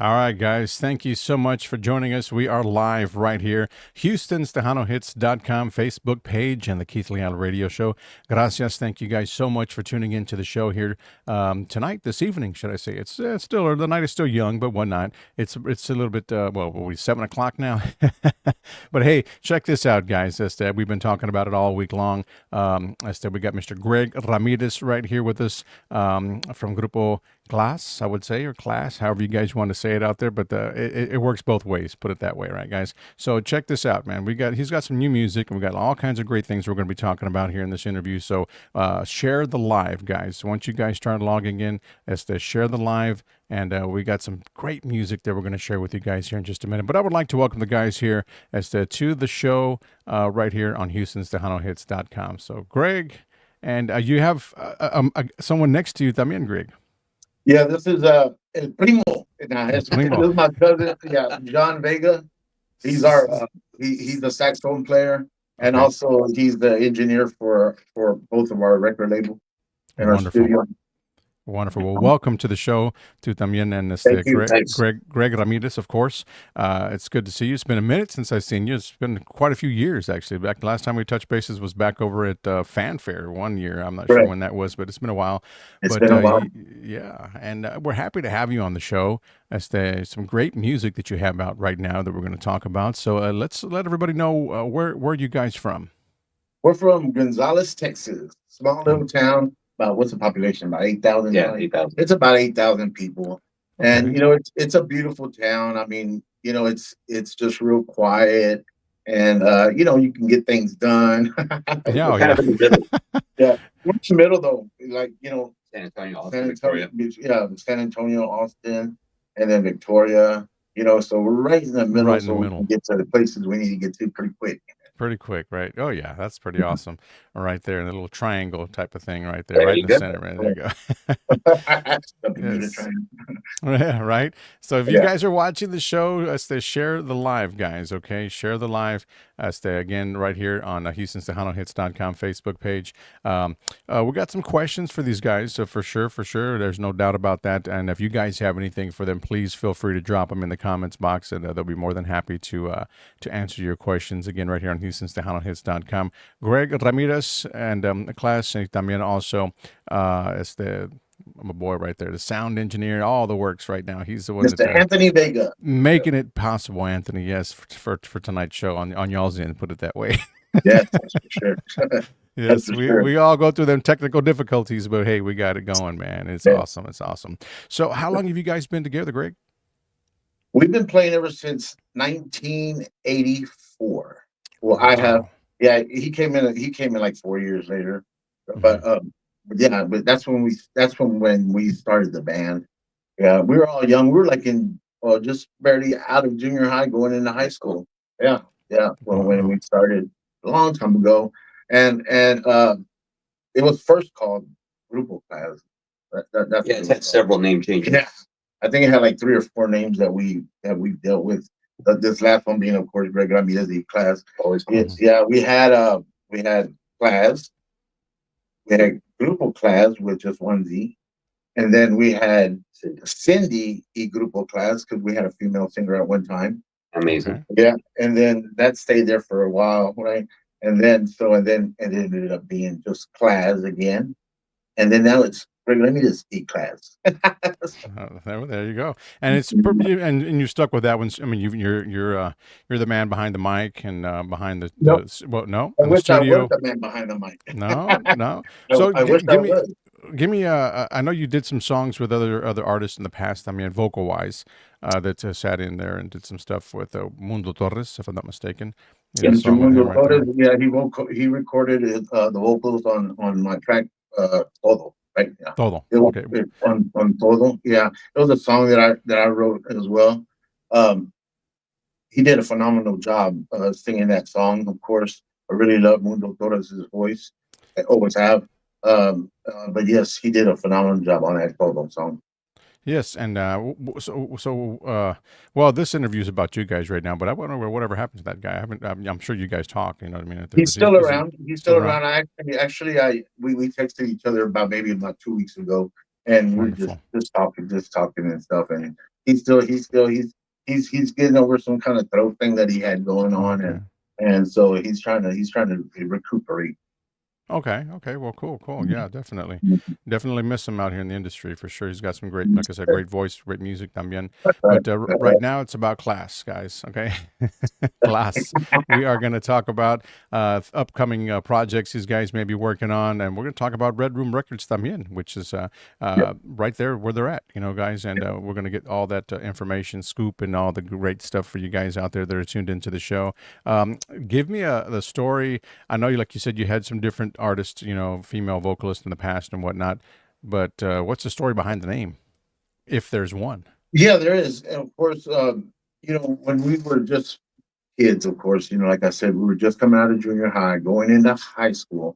All right, guys. Thank you so much for joining us. We are live right here. Houston's TejanoHits.com Facebook page and the Keith Leal radio show. Gracias. Thank you guys so much for tuning into the show here tonight, this evening, should I say. It's still, the night is still young, but one night. It's a little bit, well, we 7 o'clock now? But hey, check this out, guys. We've been talking about it all week long. We got Mr. Greg Ramirez right here with us from Grupo Klazz, I would say, or class, however you guys want to say it out there, but it works both ways. Put it that way, right, guys? So check this out, man. He's got some new music, and we got all kinds of great things we're going to be talking about here in this interview. So share the live, guys. So once you guys start logging in, it's to share the live, and we got some great music that we're going to share with you guys here in just a minute. But I would like to welcome the guys here to the show right here on Houston's TejanoHits.com. So Greg, and you have someone next to you, también, Greg. Yeah, this is El Primo. Nah, El this Primo. is my cousin. Yeah, John Vega. He's our he's the saxophone player, and Okay. also he's the engineer for both of our record label and our Wonderful. studio. Wonderful. Well, welcome to the show, to también and Thank you. Thanks. Greg Ramirez, of course. It's good to see you. It's been a minute since I've seen you. It's been quite a few years, actually. Back last time we touched bases was back over at Fanfare one year. I'm not sure Correct. when that was, but it's been a while. It's But been a while. yeah, and we're happy to have you on the show. Some great music that you have out right now that we're going to talk about. So let's let everybody know where you guys from. We're from Gonzales, Texas, small little town. About what's the population? About 8,000. Yeah, 8,000. It's about 8,000 people, and Okay. it's a beautiful town. I mean, it's just real quiet, and you can get things done. Yeah, oh, Kind yeah. of in the middle. Yeah, we're in the middle though, like San Antonio, Austin, San Victoria. Antonio, yeah, San Antonio, Austin, and then Victoria. So we're right in the middle, Right in so the we middle. can get to the places we need to get to pretty quick. Pretty quick, right? Oh yeah, that's pretty awesome. Right there, in the little triangle type of thing, right there, There right you in the go. center. Right there you go. Bermuda Yes. Triangle. Yeah, right. So if you Yeah. guys are watching the show, share the live, guys. Okay, share the live. Again, right here on Houston's TejanoHits.com Facebook page. We got some questions for these guys, so for sure, there's no doubt about that. And if you guys have anything for them, please feel free to drop them in the comments box, and they'll be more than happy to answer your questions. Again, right here on Houston's TejanoHits.com. Greg Ramirez and Klazz, and también also my boy right there, the sound engineer, all the works right now. He's the one Mr. that Anthony Vega. making it possible, Anthony. Yes, for tonight's show on y'all's end, put it that way. Yes, that's for sure. Yes, for we, sure. we all go through them technical difficulties, but hey, we got it going, man. It's Yeah. awesome. It's awesome. So, how long have you guys been together, Greg? We've been playing ever since 1984. Well, I have. Wow. Yeah, he came in. He came in like 4 years later, Mm-hmm. but yeah, but that's when we started the band. Yeah, we were all young. We were like just barely out of junior high, going into high school. Yeah, yeah. When Wow. we started a long time ago, and it was first called Grupo Klazz. That's Yeah, it's had several name changes. Yeah, I think it had like 3 or 4 names that we dealt with. This last one being, of course, Greg Ramirez Y Klazz. Always Yes, yeah, we had Klazz, we had Grupo Klazz with just one Z, and then we had Cindy Y Grupo Klazz because we had a female singer at one time. amazing. Okay. Yeah, and then that stayed there for a while, right? And then it ended up being just Klazz again, and then now it's let me just Y Klazz. There you go. And and you stuck with that one. I mean, you're the man behind the mic and behind the Nope. well, no, I in the wish I was studio. the man behind the mic. No. No, So I wish I give me. was. Give me I know you did some songs with other artists in the past. I mean, vocal wise, that sat in there and did some stuff with Mundo Torres, if I'm not mistaken. You did a Mr. song with him Mundo right there. Torres, yeah, he recorded the vocals on my track Todo, right? Yeah. Todo. It was, Okay. on Todo, yeah. It was a song that I wrote as well. He did a phenomenal job singing that song. Of course, I really love Mundo Torres' voice. I always have. But yes, he did a phenomenal job on that Todo song. Yes, and well, this interview is about you guys right now, but I wonder whatever happened to that guy. I'm sure you guys talk. You know what I mean? He's still around. He's still still around. We texted each other about 2 weeks ago, and we're Wonderful. just talking and stuff. And he's getting over some kind of throat thing that he had going on, Okay. and so he's trying to recuperate. Okay. Okay. Well, cool. Cool. Yeah, definitely. Definitely miss him out here in the industry for sure. He's got some great, like I said, great voice, great music también. But right now it's about class, guys. Okay. Class. We are going to talk about upcoming projects these guys may be working on. And we're going to talk about Red Room Records también, which is right there where they're at, guys. And we're going to get all that information, scoop, and all the great stuff for you guys out there that are tuned into the show. Give me the story. I know, like you said, you had some different artists, female vocalists in the past and whatnot. But what's the story behind the name, if there's one? Yeah, there is. And of course, when we were just kids, of course, like I said, we were just coming out of junior high, going into high school,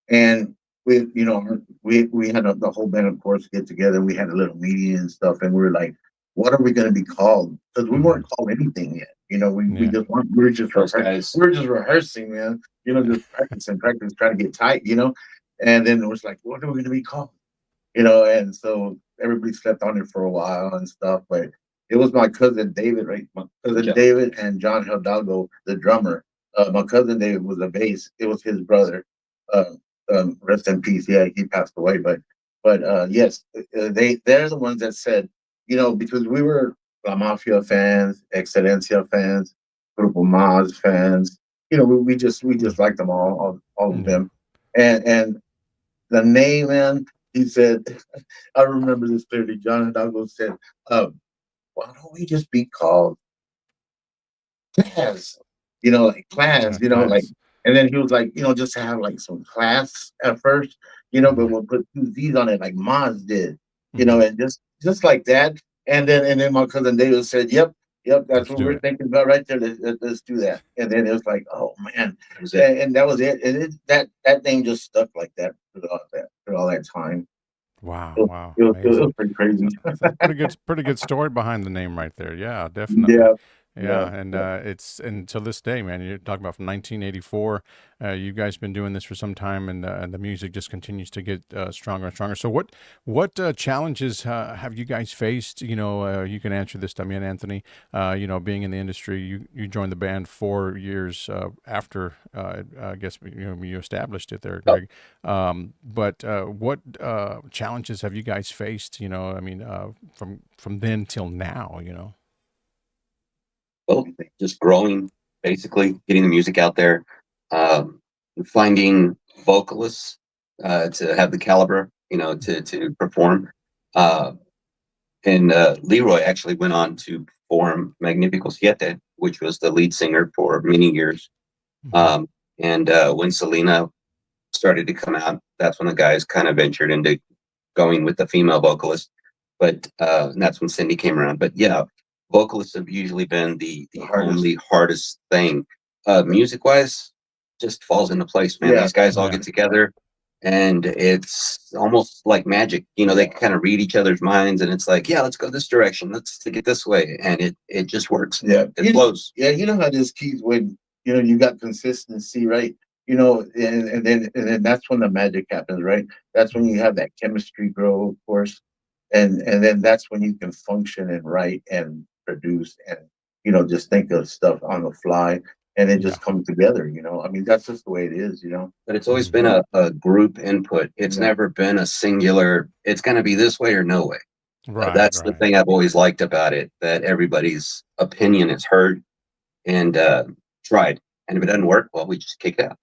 and we had the whole band, of course, get together. We had a little meeting and stuff, and we were like, "What are we going to be called?" Because we weren't called anything yet. We Yeah. just weren't. We were just guys. rehearsing, man. Just practice, trying to get tight. And then it was like, "What are we going to be called?" And so everybody slept on it for a while and stuff. But it was my cousin David, right? My cousin David and John Hidalgo, the drummer. My cousin David was the bass. It was his brother. Uh, Rest in peace. Yeah, he passed away. But yes, they're the ones that said, because we were La Mafia fans, Excelencia fans, Grupo Maz fans. We just liked them all of them, and the name, man. He said, I remember this clearly. John Hidalgo said, "Why don't we just be called class, like class, like," Class. and then he was like, just to have like some class at first, but we'll put two Z's on it like Maz did, and just like that. And then my cousin David said, "Yep, that's Let's what do we're it. thinking about right there. Let's do that." And then it was like, oh man, and that was it. And that name just stuck like that through all that time. Wow. It, Wow. it was Amazing. pretty crazy. That's pretty good story behind the name right there. Yeah, definitely. Yeah, Yeah, yeah, and yeah. it's until this day, man. You're talking about from 1984. You guys been doing this for some time, and the music just continues to get stronger and stronger. So, what challenges have you guys faced? You can answer this, I mean, Anthony. Being in the industry, you joined the band 4 years after I guess you established it there, Greg. But what challenges have you guys faced? I mean, from then till now. Well, just growing, basically getting the music out there, um, finding vocalists to have the caliber, to perform. Uh, and Leroy actually went on to form Magnifico Siete, which was the lead singer for many years. Mhm. And when Selena started to come out, that's when the guys kind of ventured into going with the female vocalist. But that's when Cindy came around. But yeah, vocalists have usually been the Hardest. only hardest thing. Music wise, just falls into place, man. Yeah. These guys all Yeah. get together and it's almost like magic. They kind of read each other's minds and it's like, yeah, let's go this direction. Let's take it this way. And it just works. Yeah, It flows. Yeah, you know how this keys when you got consistency, right? And then that's when the magic happens, right? That's when you have that chemistry grow, of course, and then that's when you can function and write and produce and just think of stuff on the fly and it Yeah. just comes together. I mean, that's just the way it is. But it's always been Mhm. a group input. It's Yeah. never been a singular, it's going to be this way or no way. Right. That's the Right. thing I've always liked about it, that everybody's opinion is heard and tried. And if it doesn't work, well, we just kick it out.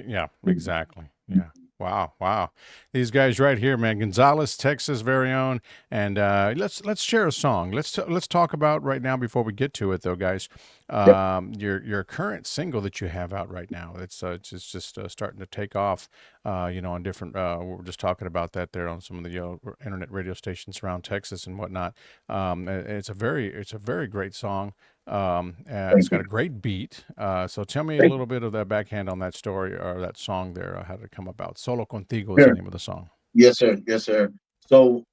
Yeah, exactly. Yeah. Wow, wow. These guys right here, man. Gonzales, Texas, very own. And let's share a song. Let's talk about right now before we get to it, though, guys. Yep. Your current single that you have out right now. It's just starting to take off. On different. We were just talking about that there on some of the internet radio stations around Texas and whatnot. It's a very great song. It's Thank got you. a great beat. So tell me a Thank little bit of that backhand on that story or that song there. How did it come about? Solo Contigo is the Sure. name of the song. Yes, sir. Yes, sir. So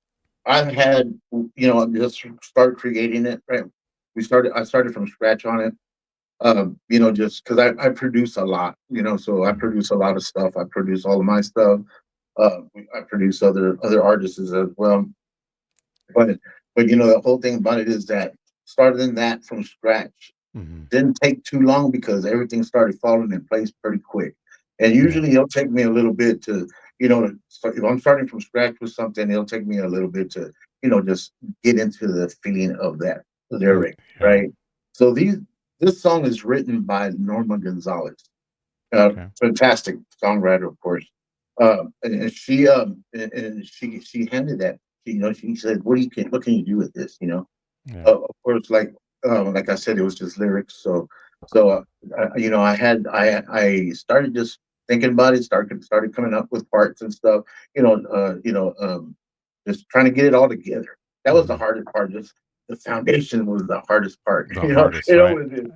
I've had, just start creating it, right? I started from scratch on it. Just because I produce a lot, so I Mhm. produce a lot of stuff. I produce all of my stuff. I produce other artists as well. But you know, the whole thing about it is that starting that from scratch Hmm. didn't take too long because everything started falling in place pretty quick. And Yeah. usually it'll take me a little bit to, you know, if I'm starting from scratch with something, it'll take me a little bit to, you know, just get into the feeling of that lyric, Yeah. right? So this song is written by Norma Gonzalez, Okay. fantastic songwriter, of course. And she handed that. You know, she said, what can you do with this?" You know, Yeah. of course, like I said, it was just lyrics. You know, I started just thinking about it. Started coming up with parts and stuff. Just trying to get it all together. That was the Hmm. hardest part. Just the foundation was the hardest part. The hardest, It right? always is.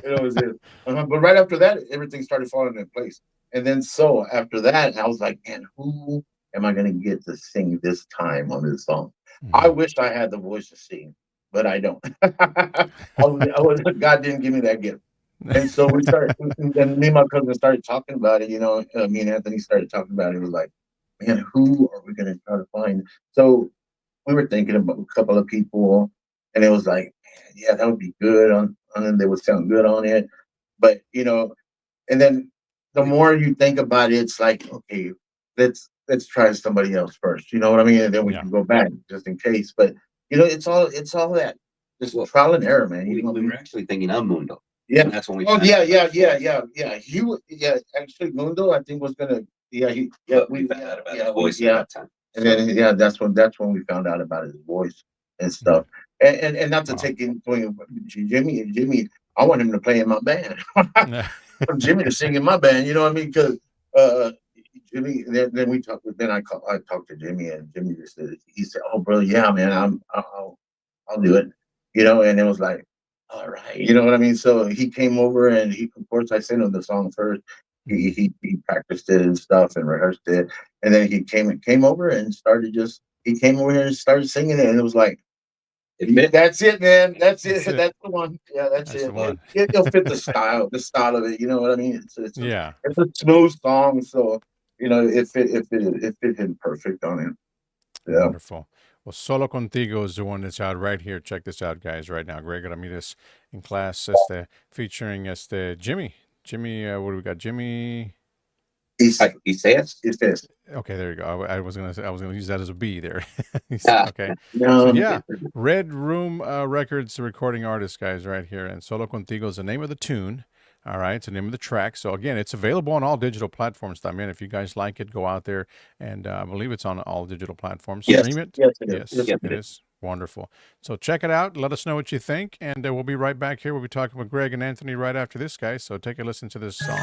It always is. But right after that, everything started falling in place. And then so after that, I was like, man, who am I going to get to sing this time on this song? I Hmm. wish I had the voice to sing, but I don't. God didn't give me that gift. And so and me and my cousin started talking about it. Me and Anthony started talking about it. It was like, man, who are we going to try to find? So we were thinking about a couple of people, and it was like, man, yeah, that would be good on it. They would sound good on it. But, and then the more you think about it, it's like, okay, let's try somebody else first. You know what I mean? And then we Yeah. can go back just in case. But it's all that just Well, trial and error, man. we, we were actually thinking of Mundo. Yeah. And that's when we Oh found yeah, out yeah, about yeah, his voice. yeah. Actually, Mundo, I think was gonna. Yeah, But we found out about his voice at that time. and then that's when we found out about his voice and Yeah. stuff. And not to Wow. take anything, Jimmy, I want him to play in my band. I want Jimmy to sing in my band. You know what I mean? Because uh, Jimmy, then we talked. Then I talked to Jimmy, and Jimmy just said, he said, "Oh, brother, yeah, man, I'll do it." And it was like, all right, you know what I mean? So he came over, and of course, I sent him the song first. He Mhm. he he practiced it and stuff and rehearsed it, and then he came over and he came over here and started singing it, and it was like, It fit. that's it, man, that's That's it, it. that's the one, yeah, that's That's the it. one. It'll fit the style of it, you know what I mean? Yeah. It's a smooth song, so it fit him perfect on it. Yeah. Wonderful. Well, Solo Contigo is the one that's out right here. Check this out, guys, right now. Greg Ramirez in class, featuring Jimmy. Jimmy, what do we got? Jimmy. He says, It's this. Okay, there you go. I was gonna use that as a B there. ah, Okay. So No, yeah, Red Room Records, the recording artist, guys, right here, and Solo Contigo is the name of the tune. All right, it's the name of the track. So again, it's available on all digital platforms. I mean, if you guys like it, go out there, and I believe it's on all digital platforms. yes, Stream it. yes, it is. Yes, Yes, yes, it it is. is wonderful. So check it out. Let us know what you think, and we'll be right back here. We'll be talking with Greg and Anthony right after this, guys. So take a listen to this song.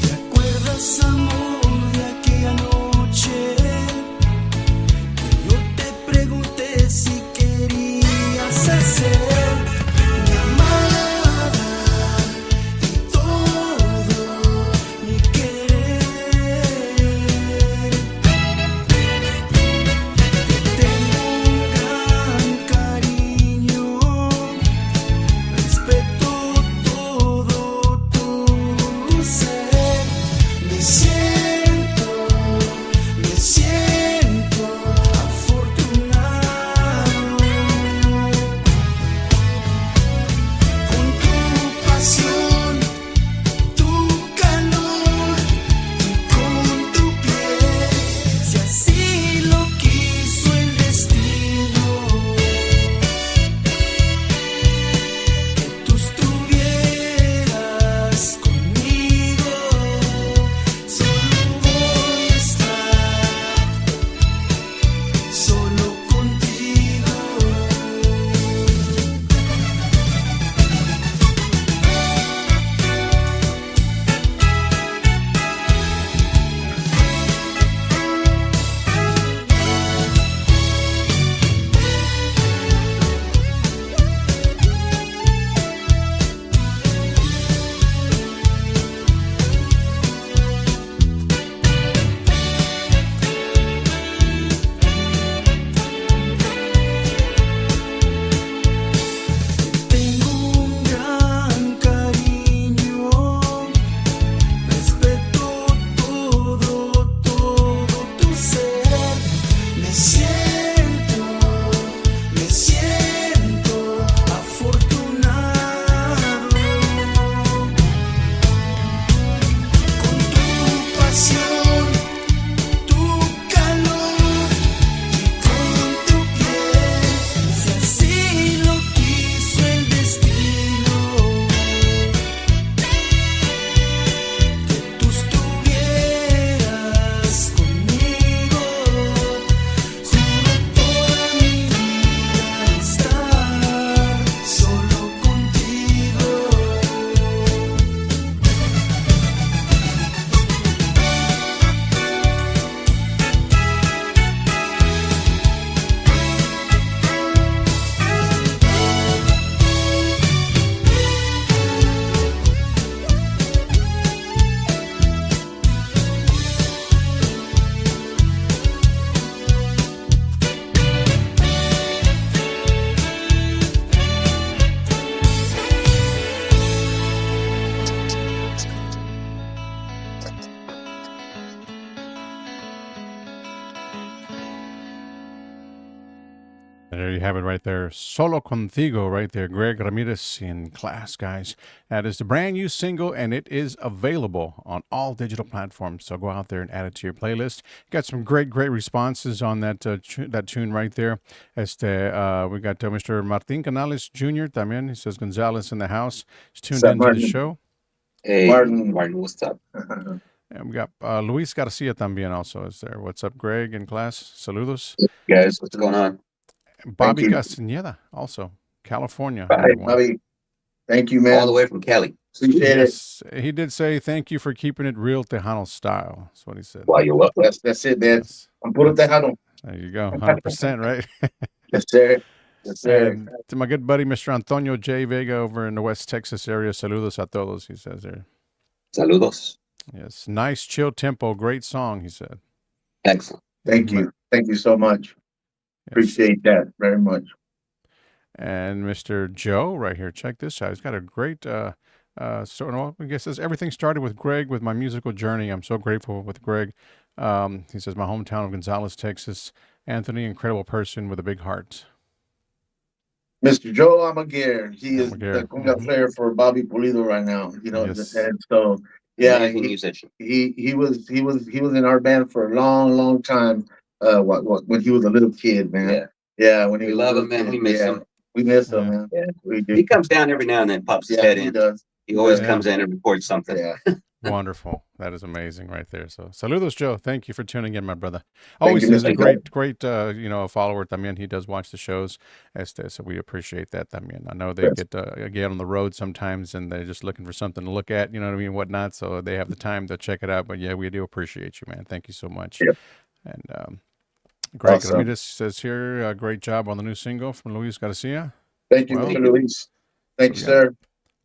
¿Recuerdas There you have it right there. Solo Contigo right there. Greg Ramirez in Klazz, guys. That is the brand new single, and it is available on all digital platforms. So go out there and add it to your playlist. Got some great responses on that that tune right there. We got Mr. Martin Canales Jr. también. He says Gonzalez in the house. He's tuned into the show. Hey, Martin. what's up? And we got Luis Garcia también also is there. What's up, Greg and Klazz? Saludos. Guys, what's going on? Bobby Castañeda also, California. Hey, Bobby. Thank you, man. All the way from Cali. Appreciate Yes, he did say thank you for keeping it real Tejano style. That's what he said. Why you welcome. That's it, man. Yes. I'm puro Tejano. There you go, 100%, right? Yes, sir. Yes, sir. And to my good buddy, Mr. Antonio J. Vega over in the West Texas area, saludos a todos, he says there. Saludos. Yes, nice chill tempo, great song, he said. Excellent. Thank you. Thank you so much. Yes. Appreciate that very much. And Mr. Joe right here, check this out. He's got a great, I guess says everything started with Greg with my musical journey. I'm so grateful with Greg. He says my hometown of Gonzales, Texas. Anthony, incredible person with a big heart. Mr. Joe Amaguer, he is the conga player for Bobby Pulido right now. You know, Yes. and so yeah, Musician. he was in our band for a long time. When he was a little kid, man. Yeah, when he We was love a him, man. little We kid. miss Yeah. him. We miss him, Yeah. man. Yeah. We do. He comes down every now and then, pops his head he in. does. He always Yeah. comes in and reports something. Yeah. Wonderful. That is amazing right there. So, saludos, Joe. Thank you for tuning in, my brother. Thank Always you, is a Mr. great, follower. También he does watch the shows. So we appreciate that. También I know they Yes. get on the road sometimes and they're just looking for something to look at, you know what I mean, whatnot. So they have the time to check it out. But yeah, we do appreciate you, man. Thank you so much. Yep. And Greg Awesome. Ramirez says here, great job on the new single from Luis Garcia. Thank you, Well, Mr. Luis. Thank you, so we got sir.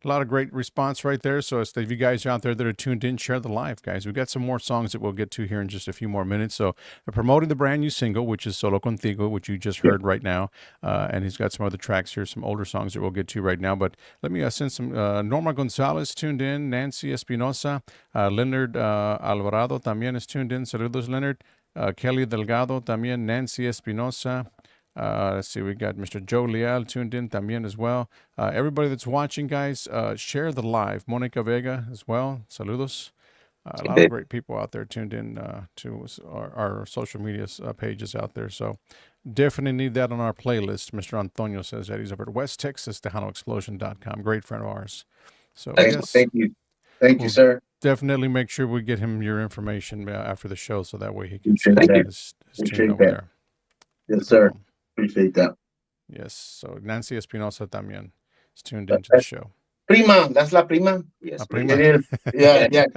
a lot of great response right there. So if you guys out there that are tuned in, share the live, guys. We've got some more songs that we'll get to here in just a few more minutes. So they're promoting the brand new single, which is Solo Contigo, which you just heard right now. And he's got some other tracks here, some older songs that we'll get to right now. But let me send some Norma Gonzalez tuned in, Nancy Espinosa, Leonard Alvarado también is tuned in. Saludos, Leonard. Kelly Delgado también, Nancy Espinosa. Let's see, we got Mr. Joe Leal tuned in también as well. Everybody that's watching, guys, share the live. Monica Vega as well. Saludos. A lot of great people out there tuned in to our social media pages out there. So definitely need that on our playlist. Mr. Antonio says that he's over at West Texas, TejanoExplosion.com. Great friend of ours. So Thank you. Thank you, sir. Definitely make sure we get him your information after the show so that way he can Appreciate that. his tune over there. Yes, sir. Appreciate that. Yes. So Nancy Espinosa también is tuned into the show. Prima, that's la prima. Yes, La prima. It is. Yeah.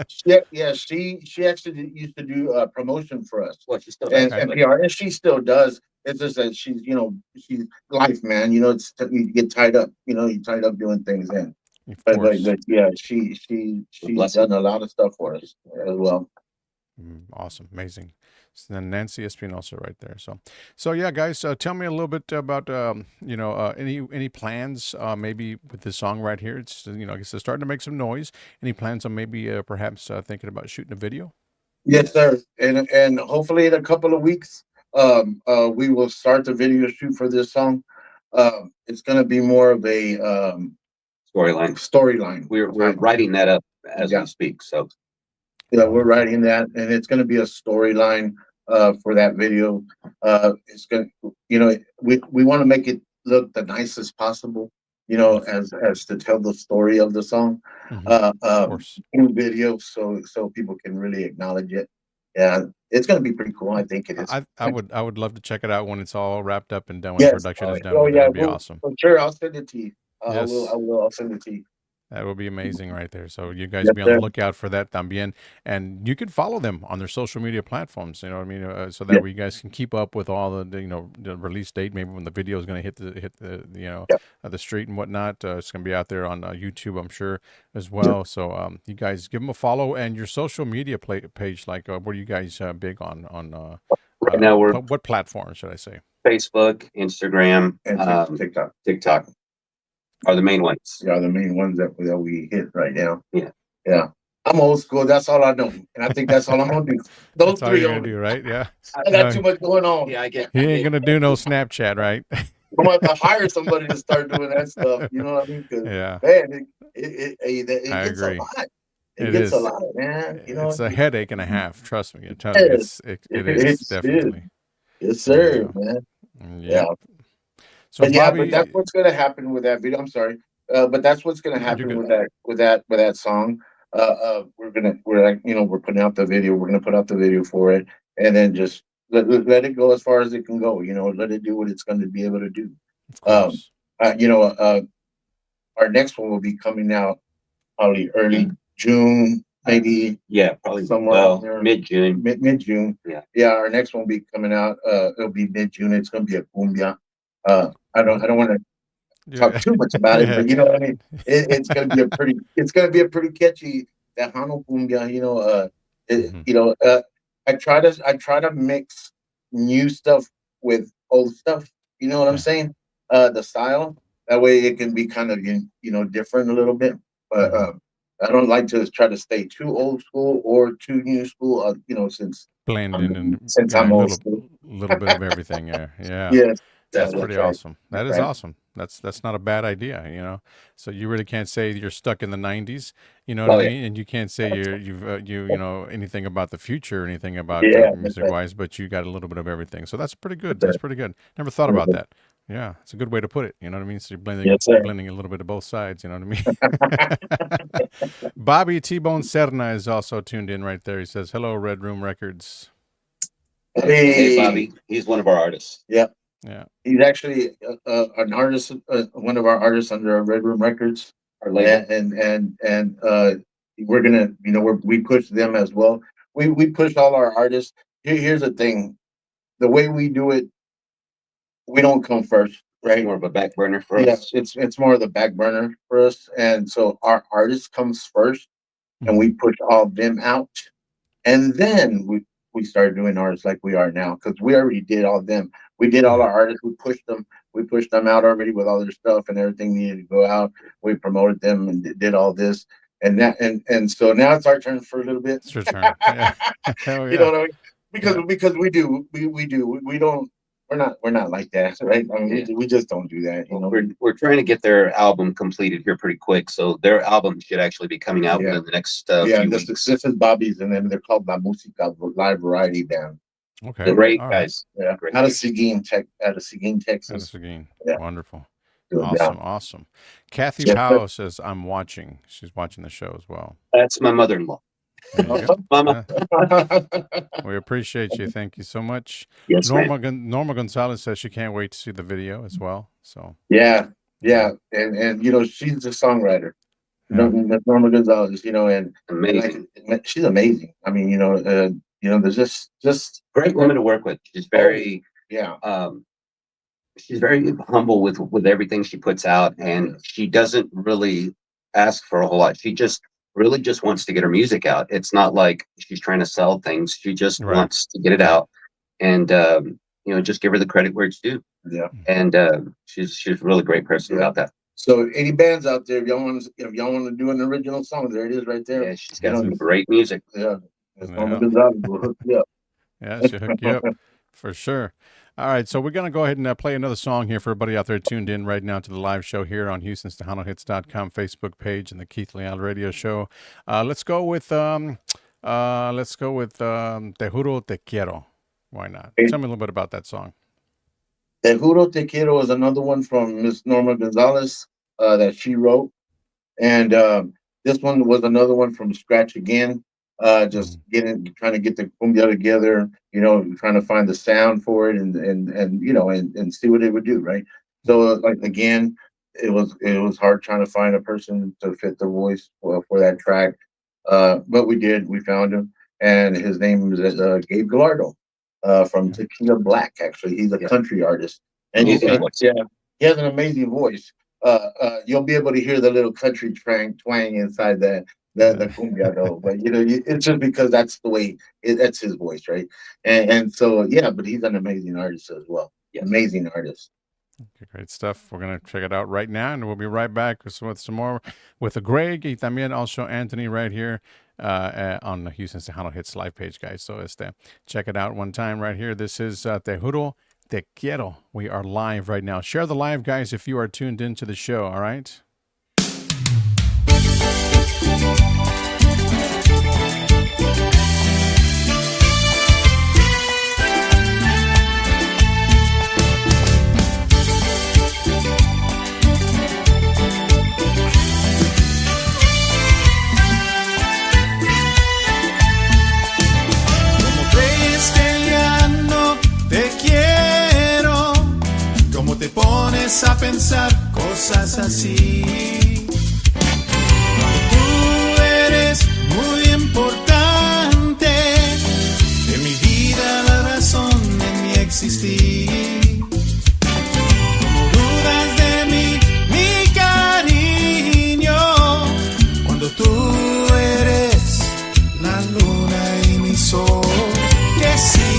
She actually used to do promotion for us. Well, she's still And does. PR, and she still does. It's just that she's life, man. You know, you get tied up. You know, you tied up doing things. And Of course. but yeah, she's done a lot of stuff for us as well. Awesome. Amazing. So then Nancy Espinosa right there. So yeah, guys, tell me a little bit about, any plans, maybe with this song right here. It's, I guess it's starting to make some noise. Any plans on maybe perhaps thinking about shooting a video? Yes, sir. And hopefully in a couple of weeks, we will start the video shoot for this song. It's going to be more of a storyline. We're writing that up as we speak. So yeah, we're writing that, and it's going to be a storyline for that video. It's going to, we want to make it look the nicest possible, as to tell the story of the song. Through video, so people can really acknowledge it. Yeah, it's going to be pretty cool. I think it is. I would love to check it out when it's all wrapped up and done. When production is done, that'd be awesome. For sure, I'll send it to you. Yes. I'll send it to you. That would be amazing right there. So you guys be on the lookout for that también. And you can follow them on their social media platforms, you know what I mean? So that way you guys can keep up with all the the release date, maybe when the video is going to hit the street and whatnot. It's going to be out there on YouTube, I'm sure, as well. So you guys give them a follow, and your social media page, like what are you guys big on? Right now we're what platform should I say? Facebook, Instagram, and TikTok. Are the main ones. Yeah, the main ones that we hit right now. Yeah. I'm old school. That's all I know, and I think that's all I'm gonna do. Those That's all three you're gonna do, right? Yeah. I got too much going on. Yeah, I get. He ain't gonna do no Snapchat, right? I'm gonna have to hire somebody to start doing that stuff. You know what I mean? Because Yeah, man, it I gets a agree. lot. It It gets a is. lot, man. You know, It's a headache and a half. Trust me. I tell you, yes, it is it is. definitely. Yes, sir, Yeah. man. Yeah. Yep. So But yeah, but that's Bobby, what's gonna happen with that video. I'm sorry, but that's what's gonna no, you're happen good. with that song. We're like, we're putting out the video. We're gonna put out the video for it, and then just let it go as far as it can go. Let it do what it's going to be able to do. Of Um, course. uh, you know, uh, our next one will be coming out probably early June, maybe Yeah, probably somewhere around well there, mid June. mid June. Yeah. Yeah, our next one will be coming out. It'll be mid June. It's gonna be a cumbia. I don't want to talk Yeah. too much about it, Yeah. but you know what I mean. It's gonna be a pretty catchy Tejano cumbia. Mhm. I try to mix new stuff with old stuff. You know what I'm Yeah. saying? The style that way it can be kind of different a little bit, but Mhm. I don't like to try to stay too old school or too new school. Blend in and Since yeah, I'm a old school. little bit of everything. Yeah. Yeah. Yes, That's that's pretty right. awesome. That's That is right. awesome. That's not a bad idea. So you really can't say you're stuck in the 90s, you know what I Oh yeah. mean? And you can't say you know anything about the future or anything about Yeah, that's music right. wise, but you got a little bit of everything. So that's pretty good. That's That's right. pretty good. Never thought about that. Yeah, it's a good way to put it. You know what I mean? So you're Yes, sir. blending a little bit of both sides. You know what I mean? Bobby T-Bone Serna is also tuned in right there. He says, "Hello, Red Room Records." Hey Hey, Bobby, he's one of our artists. yeah, Yeah, he's actually an artist, one of our artists under Red Room Records, Our label. and we're gonna, we push them as well. We push all our artists. Here's the thing: the way we do it, we don't come first, It's right? more of a back burner for Yeah, us. it's more of the back burner for us, and so our artist comes first, and hmm we push all of them out. And then we started doing artists like we are now because we already did all of them. We did all yeah. our artists. We pushed them out already with all their stuff and everything needed to go out. We promoted them and did all this and so now it's our turn for a little bit. It's your turn. Yeah. Hell You know yeah. what I mean? Yeah. Because we do we don't we're not like that, right? I mean, Yeah. we just don't do that. We're trying to get their album completed here pretty quick, so their album should actually be coming out Yeah, within the next yeah. few This weeks. is Bobby's, and then they're called La Música Live Variety Band. Okay. Great All right. guys, Yeah, great. Out of Seguin, That is Texas. again. Yeah, Wonderful. yeah. Awesome. Awesome. Kathy Yes, sir. Powell says, I'm watching. She's watching the show as well. That's my mother-in-law. There you go. Mama. Yeah. We appreciate you. Thank you so much. Yes, ma'am. Norma Gonzalez says she can't wait to see the video as well. So, Yeah, yeah. yeah, and she's a songwriter. Yeah. Norma Gonzalez, and Amazing. like she's amazing. I mean, there's just Great woman to work with. oh yeah, She's very humble with everything she puts out, and she doesn't really ask for a whole lot. She just really just wants to get her music out. It's not like she's trying to sell things. She just Right. wants to get it Right. out, and just give her the credit where it's due. yeah. And she's a really great person Yeah. about that. So any bands out there, if y'all want to do an original song, there it is right there. Yeah, she's You got know, some great music. yeah, it's Norma Yeah. Gonzalez will hook you up. Yeah. She'll hook you up for sure. All right. So, we're going to go ahead and play another song here for everybody out there tuned in right now to the live show here on Houston'sTejanoHits.com Facebook page and the Keith Leal Radio Show. Let's go with Te Juro Te Quiero. Why not? Tell me a little bit about that song. Te Juro Te Quiero is another one from Miss Norma Gonzalez that she wrote. And this one was another one from scratch again. Just Mhm. trying to get the cumbia together, trying to find the sound for it and see what it would do, right? So like again, it was hard trying to find a person to fit the voice for that track. But we found him, and his name is Gabe Gallardo, from Okay. Tequila Black. Actually, he's a Yeah. country artist, and Oh, Amazing okay. voice. yeah, he has an amazing voice. You'll be able to hear the little country twang inside the Yeah. cumbia though, but it's just because that's the way that's his voice, right? And so yeah, but he's an amazing artist as well. Yes. Amazing artist. Okay, great stuff. We're going to check it out right now, and we'll be right back with some more with Greg y también also Anthony right here on the Houston Tejano Hits live page, guys. So check it out one time right here. This is Te Juro Te Quiero. We are live right now. Share the live, guys, if you are tuned into the show, all right? Te pones a pensar cosas así. Tú eres muy importante en mi vida, la razón de mi existir. No dudas de mí, mi cariño, cuando tú eres la luna y mi sol. Que si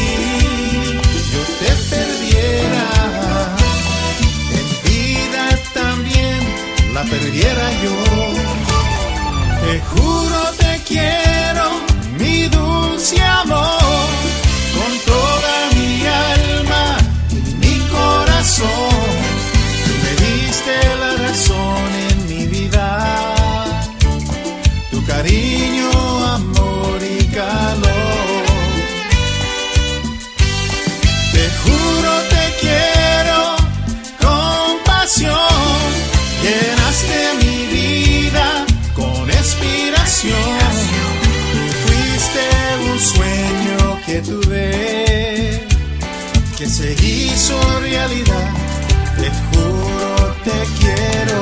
yo te perdiera, la perdiera yo. Te juro te quiero, mi dulce amor, con toda mi alma y mi corazón. Tú me diste la razón en mi vida, tu cariño, amor y calor. Te juro te quiero con pasión. Llenaste mi vida con inspiración. Tú fuiste un sueño que tuve, que se hizo realidad. Te juro te quiero.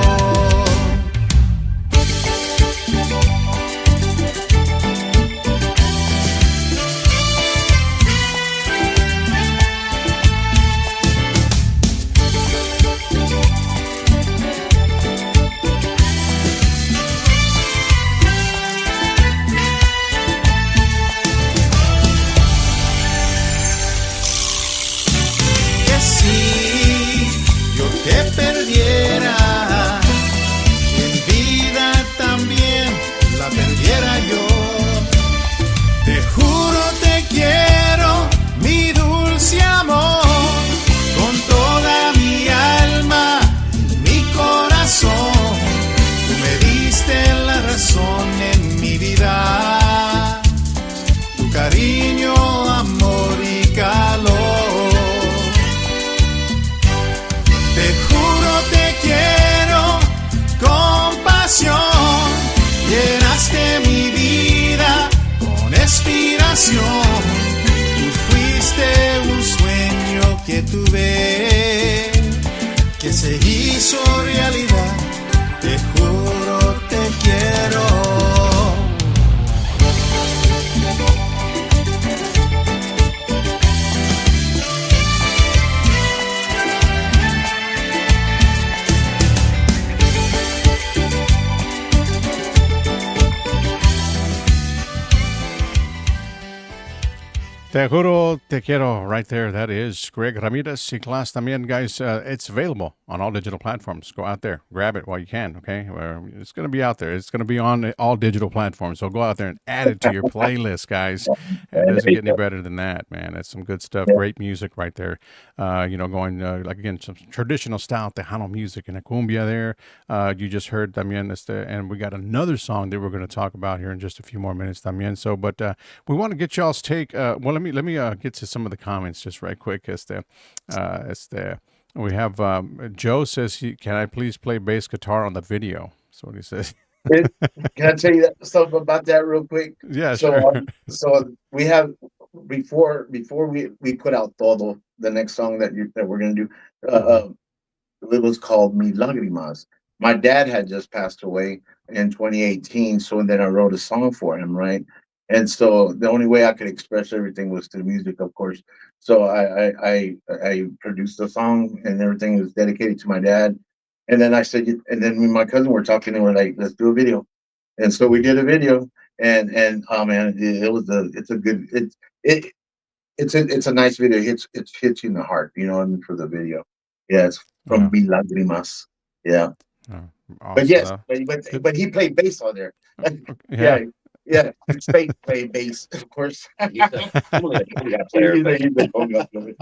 Perdiera, en vida también la perdiera yo. Te juro te quiero, mi dulce amor, con toda mi alma y mi corazón. Tú me diste la razón en mi vida, tu cariño, amor y calor. Te juro te quiero con pasión. Llenaste mi vida con inspiración. Tú fuiste un sueño que tuve, que se hizo realidad. Te juro te quiero. Te juro, te quiero, right there. That is Greg Ramirez Y Klazz. También, guys, it's available on all digital platforms. Go out there, grab it while you can, okay? It's going to be out there. It's going to be on all digital platforms. So go out there and add it to your playlist, guys. It doesn't get any better than that, man. It's some good stuff. Great music right there. Going, like, again, some traditional style Tejano music and a cumbia there. You just heard también, and we got another song that we're going to talk about here in just a few more minutes también. So, but we want to get y'all's take. Well, let me get to some of the comments just right quick. We have Joe says, can I please play bass guitar on the video? That's what he says. Can I tell you something about that real quick? Yeah, So, sure. so we have before we put out Todo, the next song that we're gonna do. It was called Mi Lágrimas. My dad had just passed away in 2018, so then I wrote a song for him, right? And so the only way I could express everything was through music, of course. So I produced the song, and everything was dedicated to my dad. And then I said, and then me and my cousin were talking, and we're like, let's do a video. And so we did a video, and oh man, it's a nice video. It hits you in the heart, you know what I mean, for the video. Yeah, it's from Mi Lágrimas. Yeah. Awesome. But yes, but he played bass on there. Yeah. Yeah, space play bass, of course. He's normally a conga player, He's a, but he's a conga player.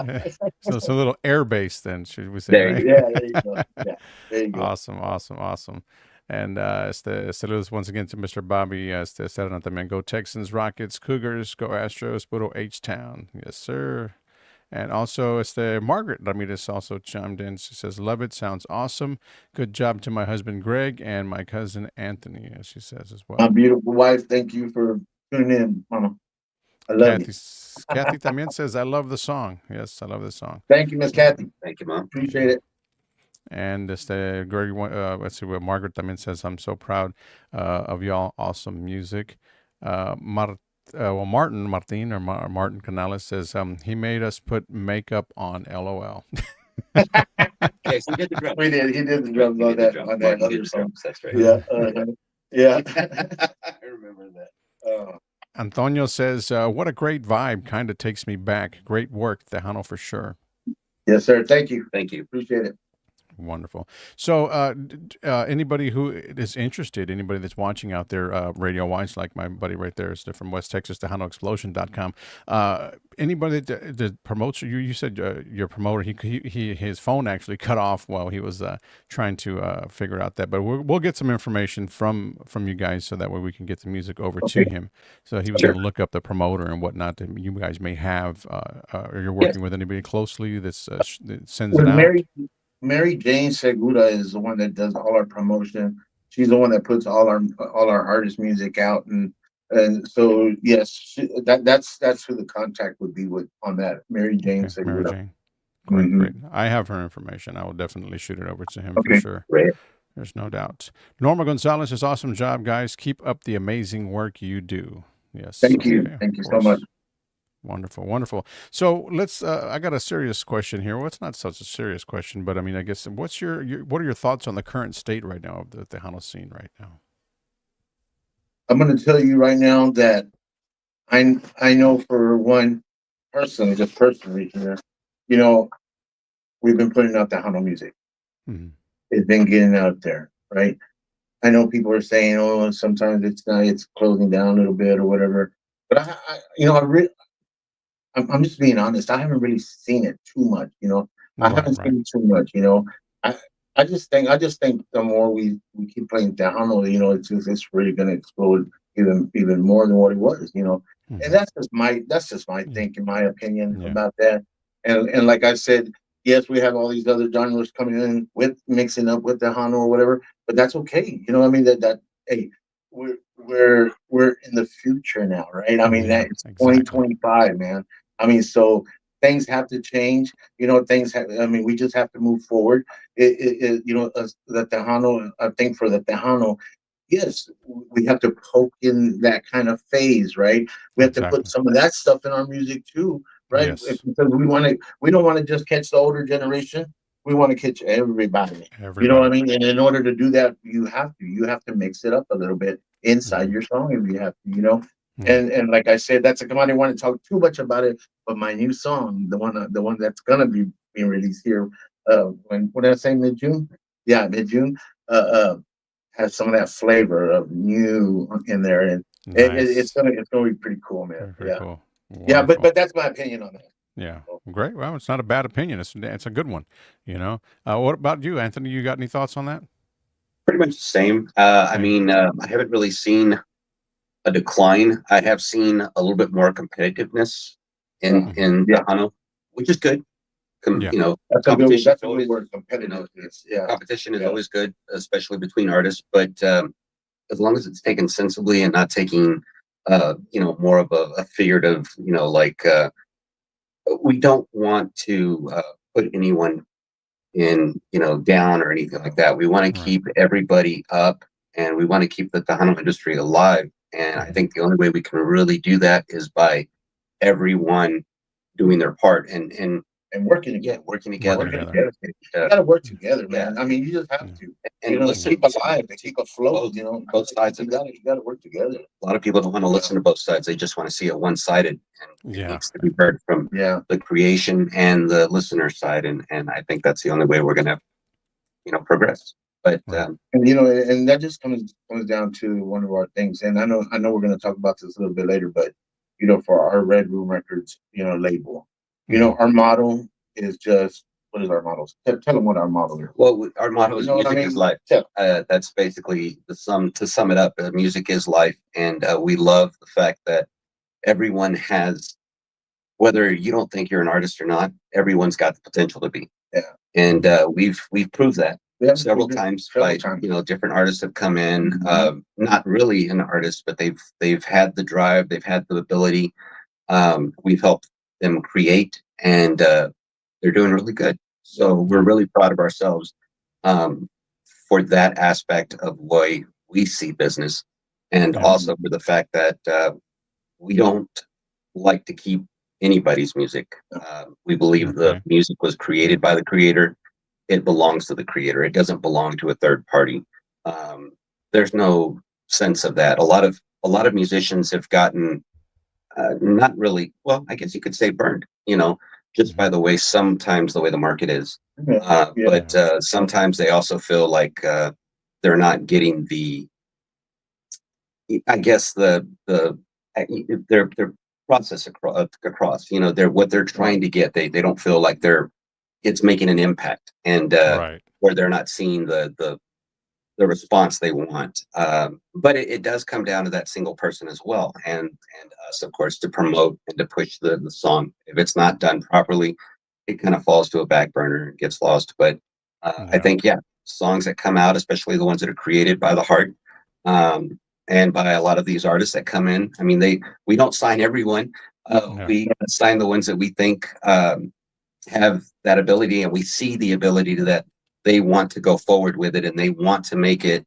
So it's a little air bass then, should we say, there right? you Yeah, there you go. Yeah, there you go. Awesome, awesome, awesome. And saludos once again to Mr. Bobby. Saran también. Go Texans, Rockets, Cougars, go Astros, puro H-Town. Yes, sir. And also, Margaret Ramirez also chimed in. She says, love it. Sounds awesome. Good job to my husband, Greg, and my cousin, Anthony, as she says as My well. beautiful wife, thank you for tuning in, Mama. I love you. Kathy también says, I love the song. Yes, I love the song. Thank you, Miss Kathy. thank you, Mom. Appreciate it. And Greg, let's see what Margaret también says. I'm so proud of y'all. Awesome music. Martin Canales says he made us put makeup on. LOL. Okay, so he did the drums. We did. He did the drums on that Martin other did the song. drums, that's right. Yeah, yeah. I remember that. Antonio says, what a great vibe. Kind of takes me back. Great work, Tejano, for sure. Yes, sir. Thank you. Thank you. Appreciate it. Wonderful. So anybody who is interested, anybody that's watching out there radio-wise, like my buddy right there is from West Texas, TejanoExplosion.com. Anybody that promotes you said your promoter, his phone actually cut off while he was trying to figure out that. But we'll get some information from you guys so that way we can get the music over to him. So he was going to look up the promoter and whatnot that you guys may have. Or you're working with anybody closely that sends it out? Mary Jane Segura is the one that does all our promotion. She's the one that puts all our artist music out, and so yes, that's who the contact would be with on that. Mary Jane Segura. Mary Jane. Great, great. I have her information. I will definitely shoot it over to him for sure. Great. There's no doubt. Norma Gonzalez says, awesome job, guys. Keep up the amazing work you do. Yes. Thank you. Thank you so much. Wonderful, wonderful. So let's. I got a serious question here. Well, it's not such a serious question, but I mean, I guess what are your thoughts on the current state right now of the Tejano scene right now? I'm going to tell you right now that I know for one person, just personally here, we've been putting out Tejano music. Mm-hmm. It's been getting out there, right? I know people are saying, oh, sometimes it's closing down a little bit or whatever, but I'm just being honest. I haven't really seen it too much, I haven't seen it too much, I just think the more we keep playing Tejano, it's really going to explode even more than what it was, Mm-hmm. And that's just my think, in my opinion, about that. And like I said, yes, we have all these other genres coming in with mixing up with Tejano or whatever, but that's okay. I mean that hey, we're in the future now, right? I mean that's 2025, man. I mean, so things have to change. We just have to move forward. The Tejano, I think for the Tejano, yes, we have to poke in that kind of phase, right? We have to put some of that stuff in our music too, right? Yes. Because we don't want to just catch the older generation. We want to catch everybody. You know what I mean? And in order to do that, you have to mix it up a little bit inside your song if you have to, And like I said, that's a commodity. I want to talk too much about it, but my new song, the one that's gonna be being released here, what did I say, mid-June? Yeah, mid-June. Has some of that flavor of new in there, and it's gonna be pretty cool, man. Very cool. Yeah, but that's my opinion on that. Yeah, great. Well, it's not a bad opinion. It's a good one. What about you, Anthony? You got any thoughts on that? Pretty much the same. I mean, I haven't really seen a decline. I have seen a little bit more competitiveness in Tejano, which is good. Competition. That's a good word. Competitiveness. Competition is always good, especially between artists. But as long as it's taken sensibly and not taking, more of a figurative, we don't want to put anyone in, down or anything like that. We want to keep everybody up, and we want to keep the Tejano industry alive. And I think the only way we can really do that is by everyone doing their part and working together. You gotta work together, man. I mean, you just have to. And keep alive, keep afloat. Both sides. You gotta work together. A lot of people don't want to listen to both sides. They just want to see it one-sided. And it needs to be heard from the creation and the listener side. And I think that's the only way we're gonna, progress. But Right. And and that just comes down to one of our things. And I know we're going to talk about this a little bit later, but for our Red Room Records, label, Mhm. our model is just what is our model? Tell them what our model is. well, our motto is You know what I music is mean? life. Tell. That's basically to sum it up. Music is life, and we love the fact that everyone has, whether you don't think you're an artist or not, everyone's got the potential to be. Yeah. And we've proved that Yeah, several we did. times Several by times. different artists have come in, Mhm. not really an artist, but they've had the drive, they've had the ability. We've helped them create, and they're doing really good. So we're Yeah. really proud of ourselves um, for that aspect of why we see business, and Yeah. also for the fact that we don't like to keep anybody's music. We believe the Okay. music was created by the creator. It belongs to the creator. It doesn't belong to a third party. Um, there's no sense of that. A lot of musicians have gotten not really, well, I guess you could say burned, just by Mhm. the way, sometimes the way the market is. Yeah. Yeah. But sometimes they also feel like they're not getting I guess their process across, they're what they're trying to get. They don't feel like it's making an impact, and Right. where they're not seeing the response they want. But it does come down to that single person as well, and us, of course, to promote and to push the song. If it's not done properly, it kind of falls to a back burner and gets lost. But I Yeah. think, yeah, songs that come out, especially the ones that are created by the heart, um, and by a lot of these artists that come in. I mean, we don't sign everyone. Yeah. We sign the ones that we think have that ability, and we see the ability to that they want to go forward with it, and they want to make it,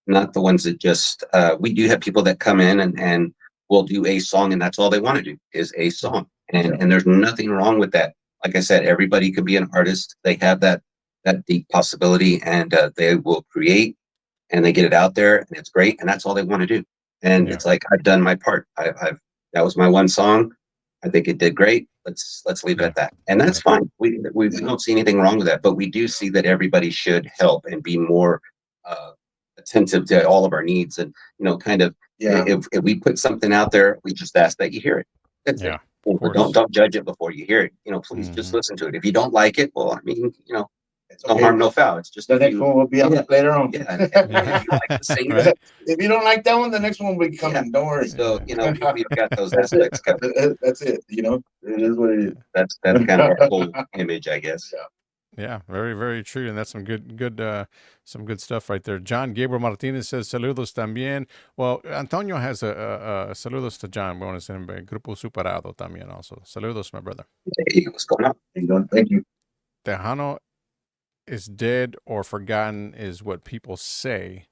not the ones that just we do have people that come in and will do a song, and that's all they want to do is a song, and there's nothing wrong with that. Like I said, everybody could be an artist. They have that deep possibility, and they will create, and they get it out there, and it's great, and that's all they want to do. And Yeah. it's like, I've done my part. I've that was my one song. I think it did great. Let's leave it Yeah. at that, and that's Yeah. fine. We don't see anything wrong with that, but we do see that everybody should help and be more uh, attentive to all of our needs, and kind of, Yeah. if we put something out there, we just ask that you hear it. That's Yeah. it. Of But don't course. don't judge it before you hear it. Please just Mhm. listen to it. If you don't like it, well, I mean, It's no okay. harm, no foul. It's just The if next you, one will be up yeah, later on. yeah. And if Yeah. you like the singer, Right. If you don't like that one, the next one will be coming. yeah. Don't worry. So Yeah. we've got those That's it. aspects covered. That's it. It is what it is. That's kind of our whole image, I guess. Yeah. Yeah, very, very true, and that's some good stuff right there. John Gabriel Martinez says saludos también. Well, Antonio has a saludos to John. We want to send him a Grupo Superado también also. Saludos, my brother. Hey, what's going on? There you go. Thank you. Tejano is dead or forgotten is what people say,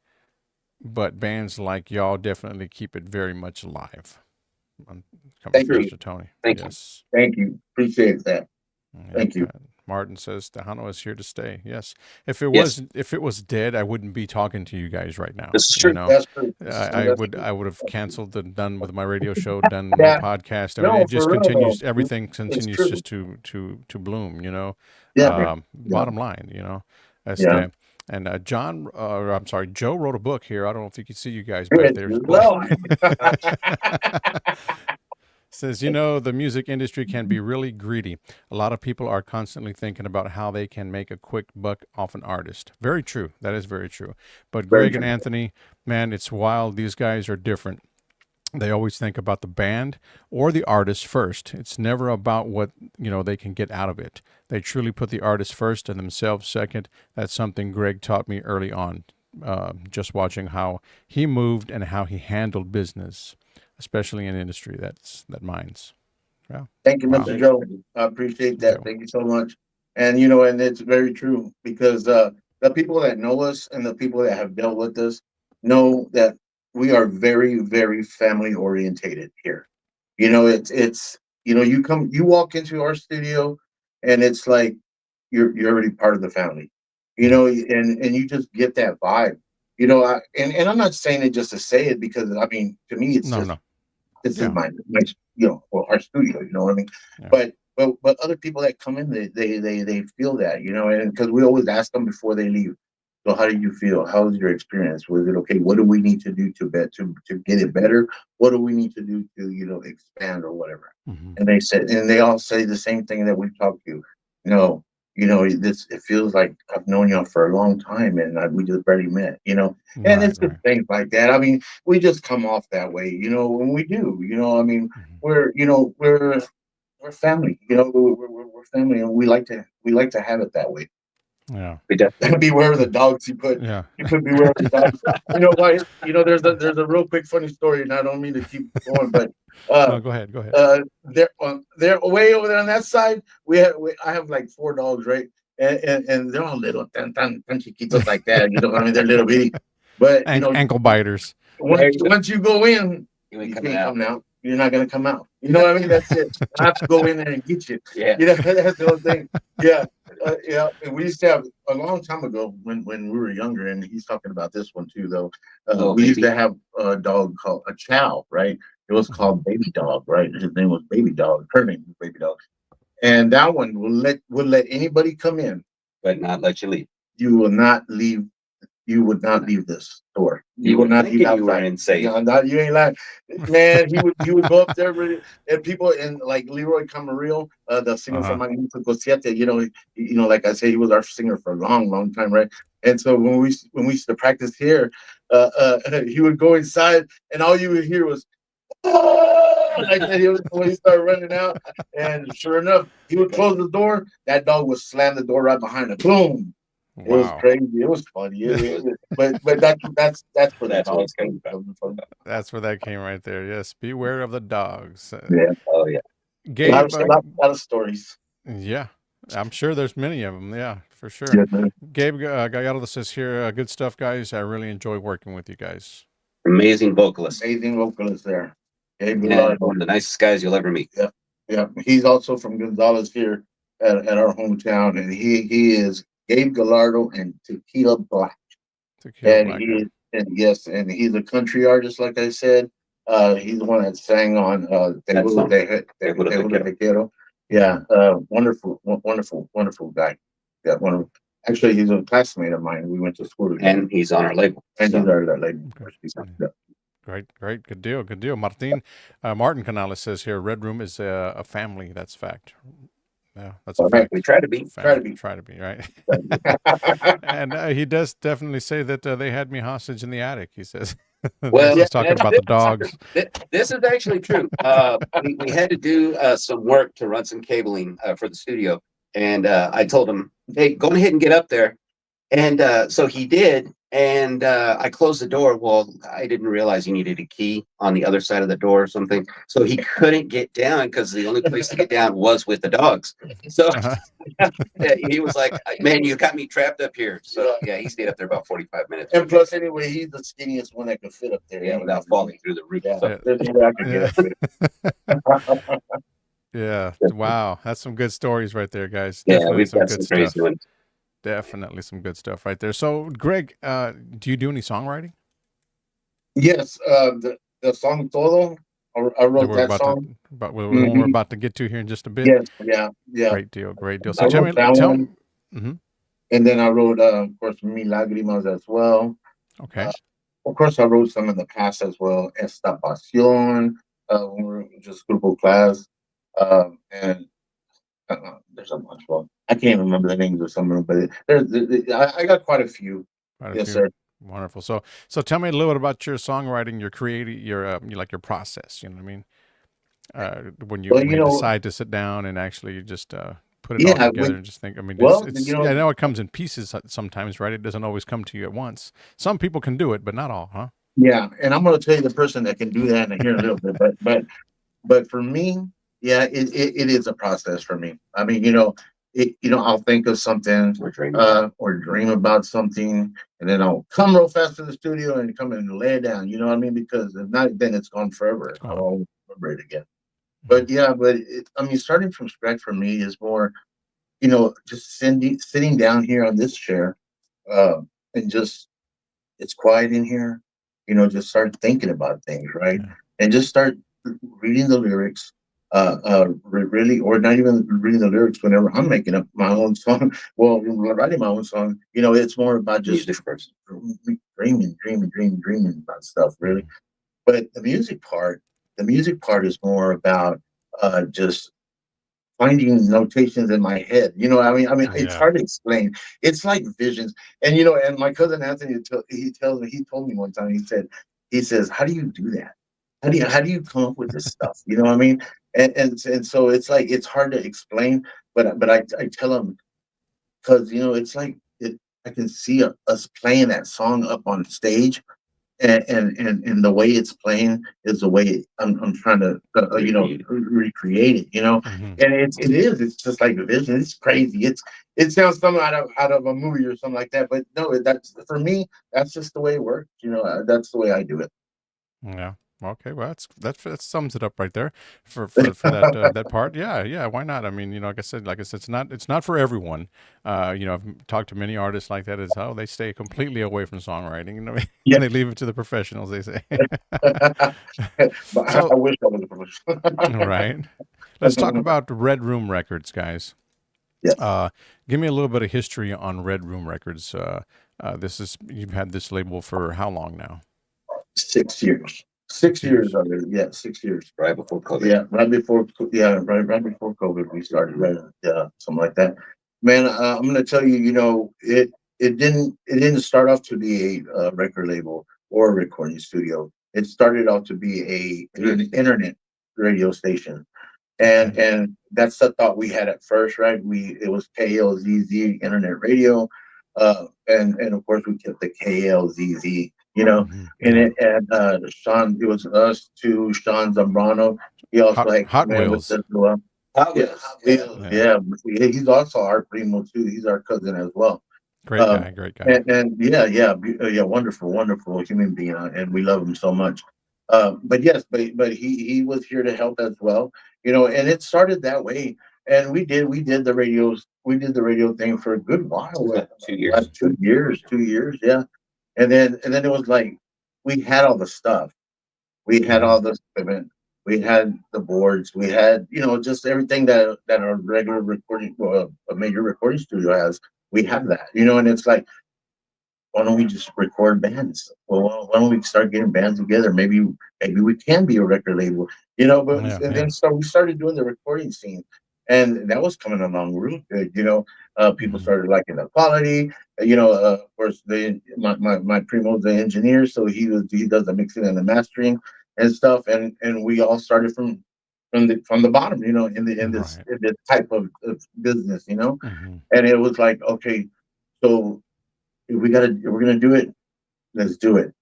but bands like y'all definitely keep it very much alive. Coming Thank from you. Mr. Tony. Thank you. Yes. Thank you. Appreciate that. Thank you. Martin says Tejano is here to stay. Yes. If Yes. it was dead, I wouldn't be talking to you guys right now. This is You true. know, That's true. This is true. I That's would true. I would have canceled and done with my radio show, done no Yeah. podcast. I mean, No, it just for real continues. though. Everything It's continues true. just to bloom. Yeah. Yeah. Bottom line, Yeah. And I'm sorry, Joe wrote a book here. I don't know if you can see you guys Here back it there. is. Well, Says, the music industry can be really greedy. A lot of people are constantly thinking about how they can make a quick buck off an artist. Very true. That is very true. But Very Greg and true. Anthony, man, it's wild. These guys are different. They always think about the band or the artist first. It's never about what, they can get out of it. They truly put the artist first and themselves second. That's something Greg taught me early on, just watching how he moved and how he handled business, especially in industry that minds. Yeah. Thank you, Wow. Mr. Joe. I appreciate that. Okay. Thank you so much. And and it's very true because the people that know us and the people that have dealt with us know that we are very, very family orientated here. It's you walk into our studio and it's like you're already part of the family. And you just get that vibe. And I'm not saying it just to say it because I mean to me it's No, just no. this is Yeah. my our studio, you know what I mean? Yeah. But other people that come in, they feel that, and because we always ask them before they leave. So how do you feel? How was your experience? Was it okay? What do we need to do to get it better? What do we need to do to, expand or whatever? Hmm. And they all say the same thing that we've talked to. It feels like I've known y'all for a long time, and we just barely met. And Right, it's just right. things like that. I mean, we just come off that way, when we do. I mean, Mhm. we're family. We're family, and we like to have it that way. Yeah, We definitely. Beware of the dogs. yeah. You put beware of the dogs. You know why? There's a real quick funny story, and I don't mean to keep going, but No, uh, go ahead, go ahead. they're way over there on that side. I have like 4 dogs, right? And they're all little, tan chiquitos like that. I mean, they're little bitty, but Ankle biters. once you go in, You ain't you coming can't out. come out. You're not gonna come out. You know what I mean? That's it. I have to go in there and get you. Yeah. That's the whole thing. Yeah, yeah. And we used to have a long time ago when we were younger, and he's talking about this one too, though. Oh, We used baby. to have a dog called a chow, right? It was Mhm. called Baby Dog, right? His name was Baby Dog. Her name was Baby Dog, and that one would let anybody come in. But not let you leave. You will not leave. You would not leave this store. You You will were not leave thinking you were outside. insane. No, you ain't lying, man. He would go up there, really, and people, and like Leroy Camarillo, the singer Uh-huh. from Magnifico Siete. Like I said, he was our singer for a long, long time, right? And so when we used to practice here, he would go inside, and all you would hear was like that. When he started running out, and sure enough, he would close the door. That dog would slam the door right behind him. Boom! It was Wow. crazy. It was funny. But that's where the That's what dog it's coming from. comes from. That's where that came right there. Yes, beware of the dogs. Yeah, Oh yeah. a lot, Gabe, of, a lot, lot of stories. yeah, I'm sure there's many of them. Yeah, for sure. Yeah, man. Gabe Gallardo says here, good stuff, guys. I really enjoy working with you guys. Amazing vocalist. Amazing vocalist there. Gabe And Gallardo. one of the nicest guys you'll ever meet. Yeah, yeah. He's also from Gonzales here at our hometown, and he is Gabe Gallardo and Tequila Black. Tequila And Black. and he's a country artist, like I said. He's the one that sang on Te That Juro song. Te Te Juro Te Quiero. Te Quiero. Yeah, wonderful, wonderful guy. Yeah, actually, he's a classmate of mine. We went to school together, And he's on our label. and So, he's our lady. Okay. Yeah. Great, good deal. Martin Canales says here, Red Room is a family. That's fact. Yeah, that's a All right. fact. we try to be. Try to be. Right. And he does definitely say that they had me hostage in the attic. He says, Well, he's talking about the dogs. This is actually true. We had to do some work to run some cabling for the studio. And I told him, hey, go ahead and get up there. And so he did. And I closed the door. Well, I didn't realize you needed a key on the other side of the door or something. So he couldn't get down because the only place to get down was with the dogs. So Uh-huh. he was like, man, you got me trapped up here. So yeah, he stayed up there about 45 minutes. And plus, anyway, he's the skinniest one that could fit up there. Yeah, without falling through the roof. Yeah, So, there's no way I could get up there. Yeah. Wow. That's some good stories right there, guys. yeah, Definitely we've some got good some stuff. crazy ones. Definitely some good stuff right there. So, Greg, do you do any songwriting? Yes, the song Todo, I wrote that song. The one we're about to get to here in just a bit. Yes, yeah. Great deal. I So wrote that one. Mhm. And then I wrote, of course, Mi Lágrimas as well. Okay. Of course, I wrote some in the past as well. Esta Pasión, when we were just Grupo Klazz. And there's a bunch. Well, I can't remember the names of some of them, but I got quite a few. Quite a Yes, few. sir. Wonderful. So tell me a little bit about your songwriting, your creating, your process. You know what I mean? When you, Well, when you decide to sit down and actually just put it all yeah, together and just think. I mean, well, I know it comes in pieces sometimes, right? It doesn't always come to you at once. Some people can do it, but not all, huh? yeah, and I'm going to tell you the person that can do that in here in a little bit, but for me, yeah, it is a process for me. I mean, I'll think of something or dream about something, and then I'll come real fast to the studio and come and lay it down. You know what I mean? Because if not, then it's gone forever. It's gone. I'll always remember it again. But yeah, starting from scratch for me is more, just sitting down here on this chair, and just it's quiet in here. Just start thinking about things, right? Yeah. And just start reading the lyrics, really, or not even reading the lyrics whenever I'm making up my own song. Well, writing my own song, it's more about just Music first. dreaming about stuff, really. Mhm. But the music part is more about just finding notations in my head. It's Yeah. hard to explain. It's like visions. And and my cousin Anthony, he told me one time, he says, how do you do that? How do you come up with this stuff? You know what I mean? And so it's like it's hard to explain, but I tell him, because it's like I can see us playing that song up on stage, and the way it's playing is the way I'm trying to recreate it, Mhm. and it's just like a vision. It's crazy. It sounds something out of a movie or something like that, but no, that's for me. That's just the way it works. That's the way I do it. Yeah. Okay. Well, that sums it up right there for that part. Yeah. Yeah. Why not? I mean, like I said, it's not for everyone. I've talked to many artists like that. Is how they stay completely away from songwriting. Yeah. They leave it to the professionals. They say. But I So, wish I was right. a Let's talk professional. about Red Room Records, guys. Yes. Uh, Give me a little bit of history on Red Room Records. You've had this label for how long now? 6 years. Six 6 years years. already. Yeah, 6 years. Right before COVID. Yeah, right before COVID, we started, right, something like that. Man, I'm gonna tell you, it didn't start off to be a record label or a recording studio. It started out to be an internet radio station, Okay. and that's the thought we had at first, right? It was KLZZ internet radio, and of course we kept the KLZZ, in Yeah. it. And Sean, it was us two, Sean Zambrano. He also had Hot come in with Wheels. us as well. Hot Yeah, Wheels. Yeah. Yeah. yeah, he's also our primo too. He's our cousin as well. Great Um, guy. Great guy. and yeah, wonderful, wonderful human being, and we love him so much. But yes, but he was here to help as well, and it started that way. And we did the radio thing for a good while, About 2 years. like 2 years, yeah. And then it was like we had all the stuff, we had Hmm. all the equipment, we had the boards, we had just everything that a regular recording, well, a major recording studio has. We have that, and it's like, why don't we just record bands? Well, why don't we start getting bands together? Maybe we can be a record label, But Yeah. and Yeah. then we started doing the recording scene, and that was coming along real good. People Hmm. started liking the quality. Of course, my primo's the engineer, so he does the mixing and the mastering and stuff, and we all started from the bottom, Right. in this type of business, Hmm. and it was like, okay, so if we're gonna do it, let's do it.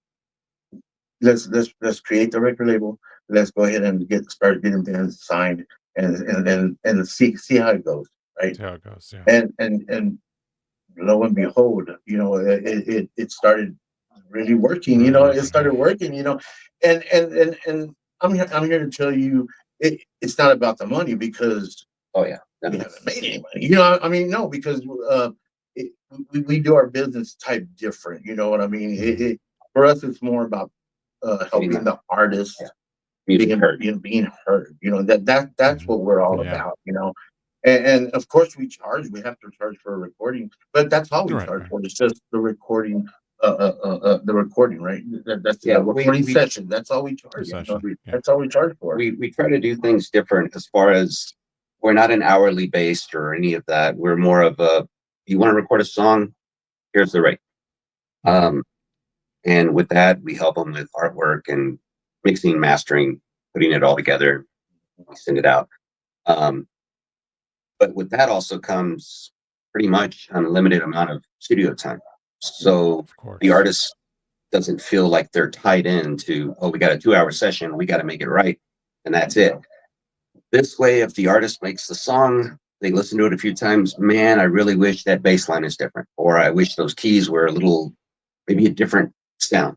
Let's create the record label. Let's go ahead and start getting bands signed, and see how it goes, right? See how it goes. Yeah. And lo and behold, it started really working. Really It working. Yeah. started working. And I'm here to tell you, it's not about the money, because Oh yeah. we No. haven't made any money. No, because we do our business type different. You know what I mean? Hmm. For us, it's more about Getting helping the artist yeah, music heard. being heard. That's Hmm. what we're all Yeah. about. And of course we charge. We have to charge for a recording, but that's all we Right. charge Right. for. It's just the recording. The recording, right? That's Yeah, the recording session. That's all we The charge. session. Yeah. That's all we charge for. We try to do things different as far as we're not an hourly based or any of that. We're more of a, you want to record a song, here's the rate. Um, and with that, we help them with artwork and mixing, mastering, putting it all together. We send it out. Um, but with that also comes pretty much unlimited amount of studio time. So Of course. the artist doesn't feel like they're tied into, oh, we got a 2 hour session, we got to make it right, and that's it. This way, if the artist makes the song, they listen to it a few times, man, I really wish that bass line is different, or I wish those keys were a little, maybe a different sound.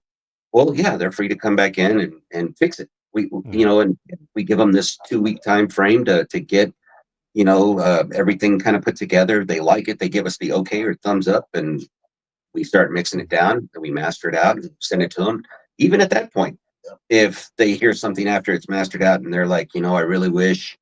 Well, yeah, they're free to come back in and fix it. Yeah. And we give them this 2 week time frame to get, everything kind of put together. They like it. They give us the okay or thumbs up, and we start mixing it down, and we master it out and send it to them. Even at that point, if they hear something after it's mastered out and they're like, I really wish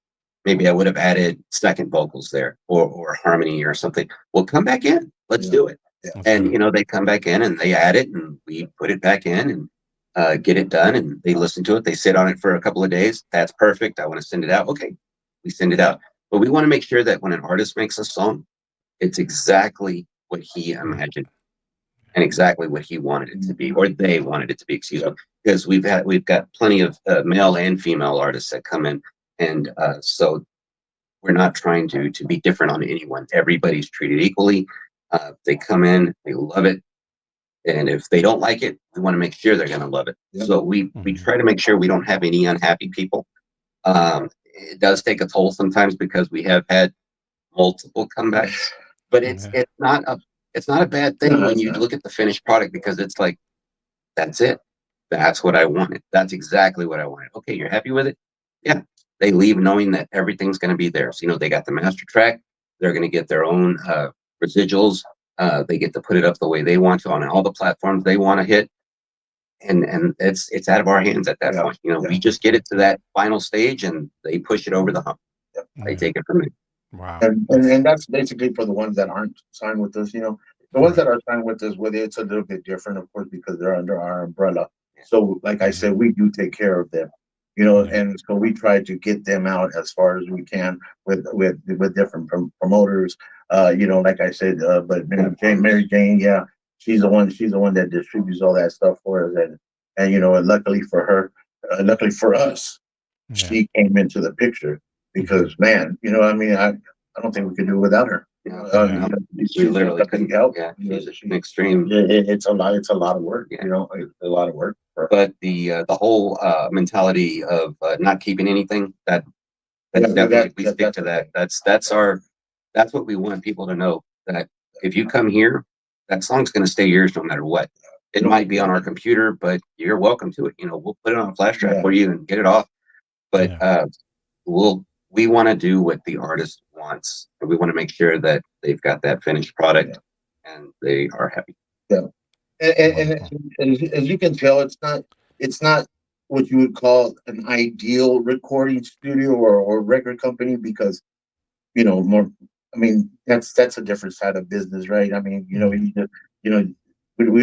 maybe I would have added second vocals there or harmony or something. Well, come back in. Let's do it. And they come back in and they add it and we put it back in and get it done. And they listen to it. They sit on it for a couple of days. That's perfect. I want to send it out. Okay, we send it out. But we want to make sure that when an artist makes a song, it's exactly what he imagined and exactly what he wanted it to be, or they wanted it to be, excuse me. Because we've got plenty of male and female artists that come in, and so we're not trying to be different on anyone. Everybody's treated equally. They come in, they love it, and if they don't like it, we want to make sure they're going to love it. So we try to make sure we don't have any unhappy people. It does take a toll sometimes because we have had multiple comebacks, but it's not a bad thing when you look at the finished product, because it's like, that's it. That's what I wanted. That's exactly what I wanted. Okay, you're happy with it? Yeah. They leave knowing that everything's going to be theirs. They got the master track. They're going to get their own residuals. They get to put it up the way they want to on all the platforms they want to hit. And it's out of our hands at that point. We just get it to that final stage and they push it over the hump. They take it from me. Wow. And that's basically for the ones that aren't signed with us. The ones that are signed with us, with it's a little bit different, of course, because they're under our umbrella. So, like I said, we do take care of them. And so we try to get them out as far as we can with different promoters. Like I said, but Mary Jane, yeah, she's the one that distributes all that stuff for us, and luckily for her, luckily for us, she came into the picture because, man, I don't think we could do it without her. We literally couldn't help. Yeah, she's an extreme. It's a lot of work. It's a lot of work. But the whole mentality of not keeping anything, that's definitely we stick to that. That's what we want people to know, that if you come here, that song's going to stay yours no matter what. It might be on our computer, but you're welcome to it. We'll put it on a flash drive for you and get it off. But we want to do what the artist wants, and we want to make sure that they've got that finished product and they are happy. Yeah. And as you can tell, it's not what you would call an ideal recording studio or record company, because more. I mean, that's a different side of business, right? I mean, we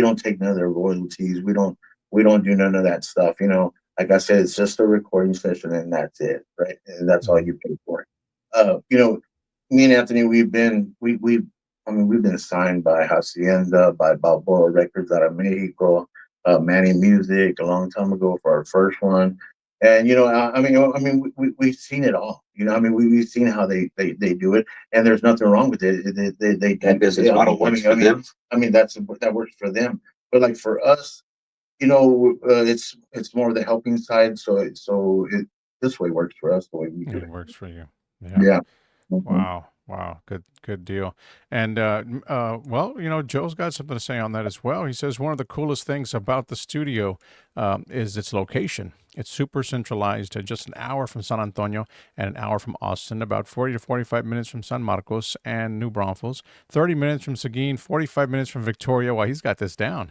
don't take none of their royalties. We don't do none of that stuff. Like I said, it's just a recording session and that's it, right? And that's all you pay for it. Me and Anthony, we've been signed by Hacienda, by Balboa Records out of Mexico, Manny Music a long time ago for our first one. And we've seen it all. We've seen how they do it, and there's nothing wrong with it. They that business model works for them. That works for them. But like for us, it's more the helping side. So this way works for us. The way we do it. It works for you. Yeah. Wow. Good deal. And well, Joe's got something to say on that as well. He says one of the coolest things about the studio is its location. It's super centralized, just an hour from San Antonio and an hour from Austin, about 40 to 45 minutes from San Marcos and New Braunfels, 30 minutes from Seguin, 45 minutes from Victoria. Well, he's got this down.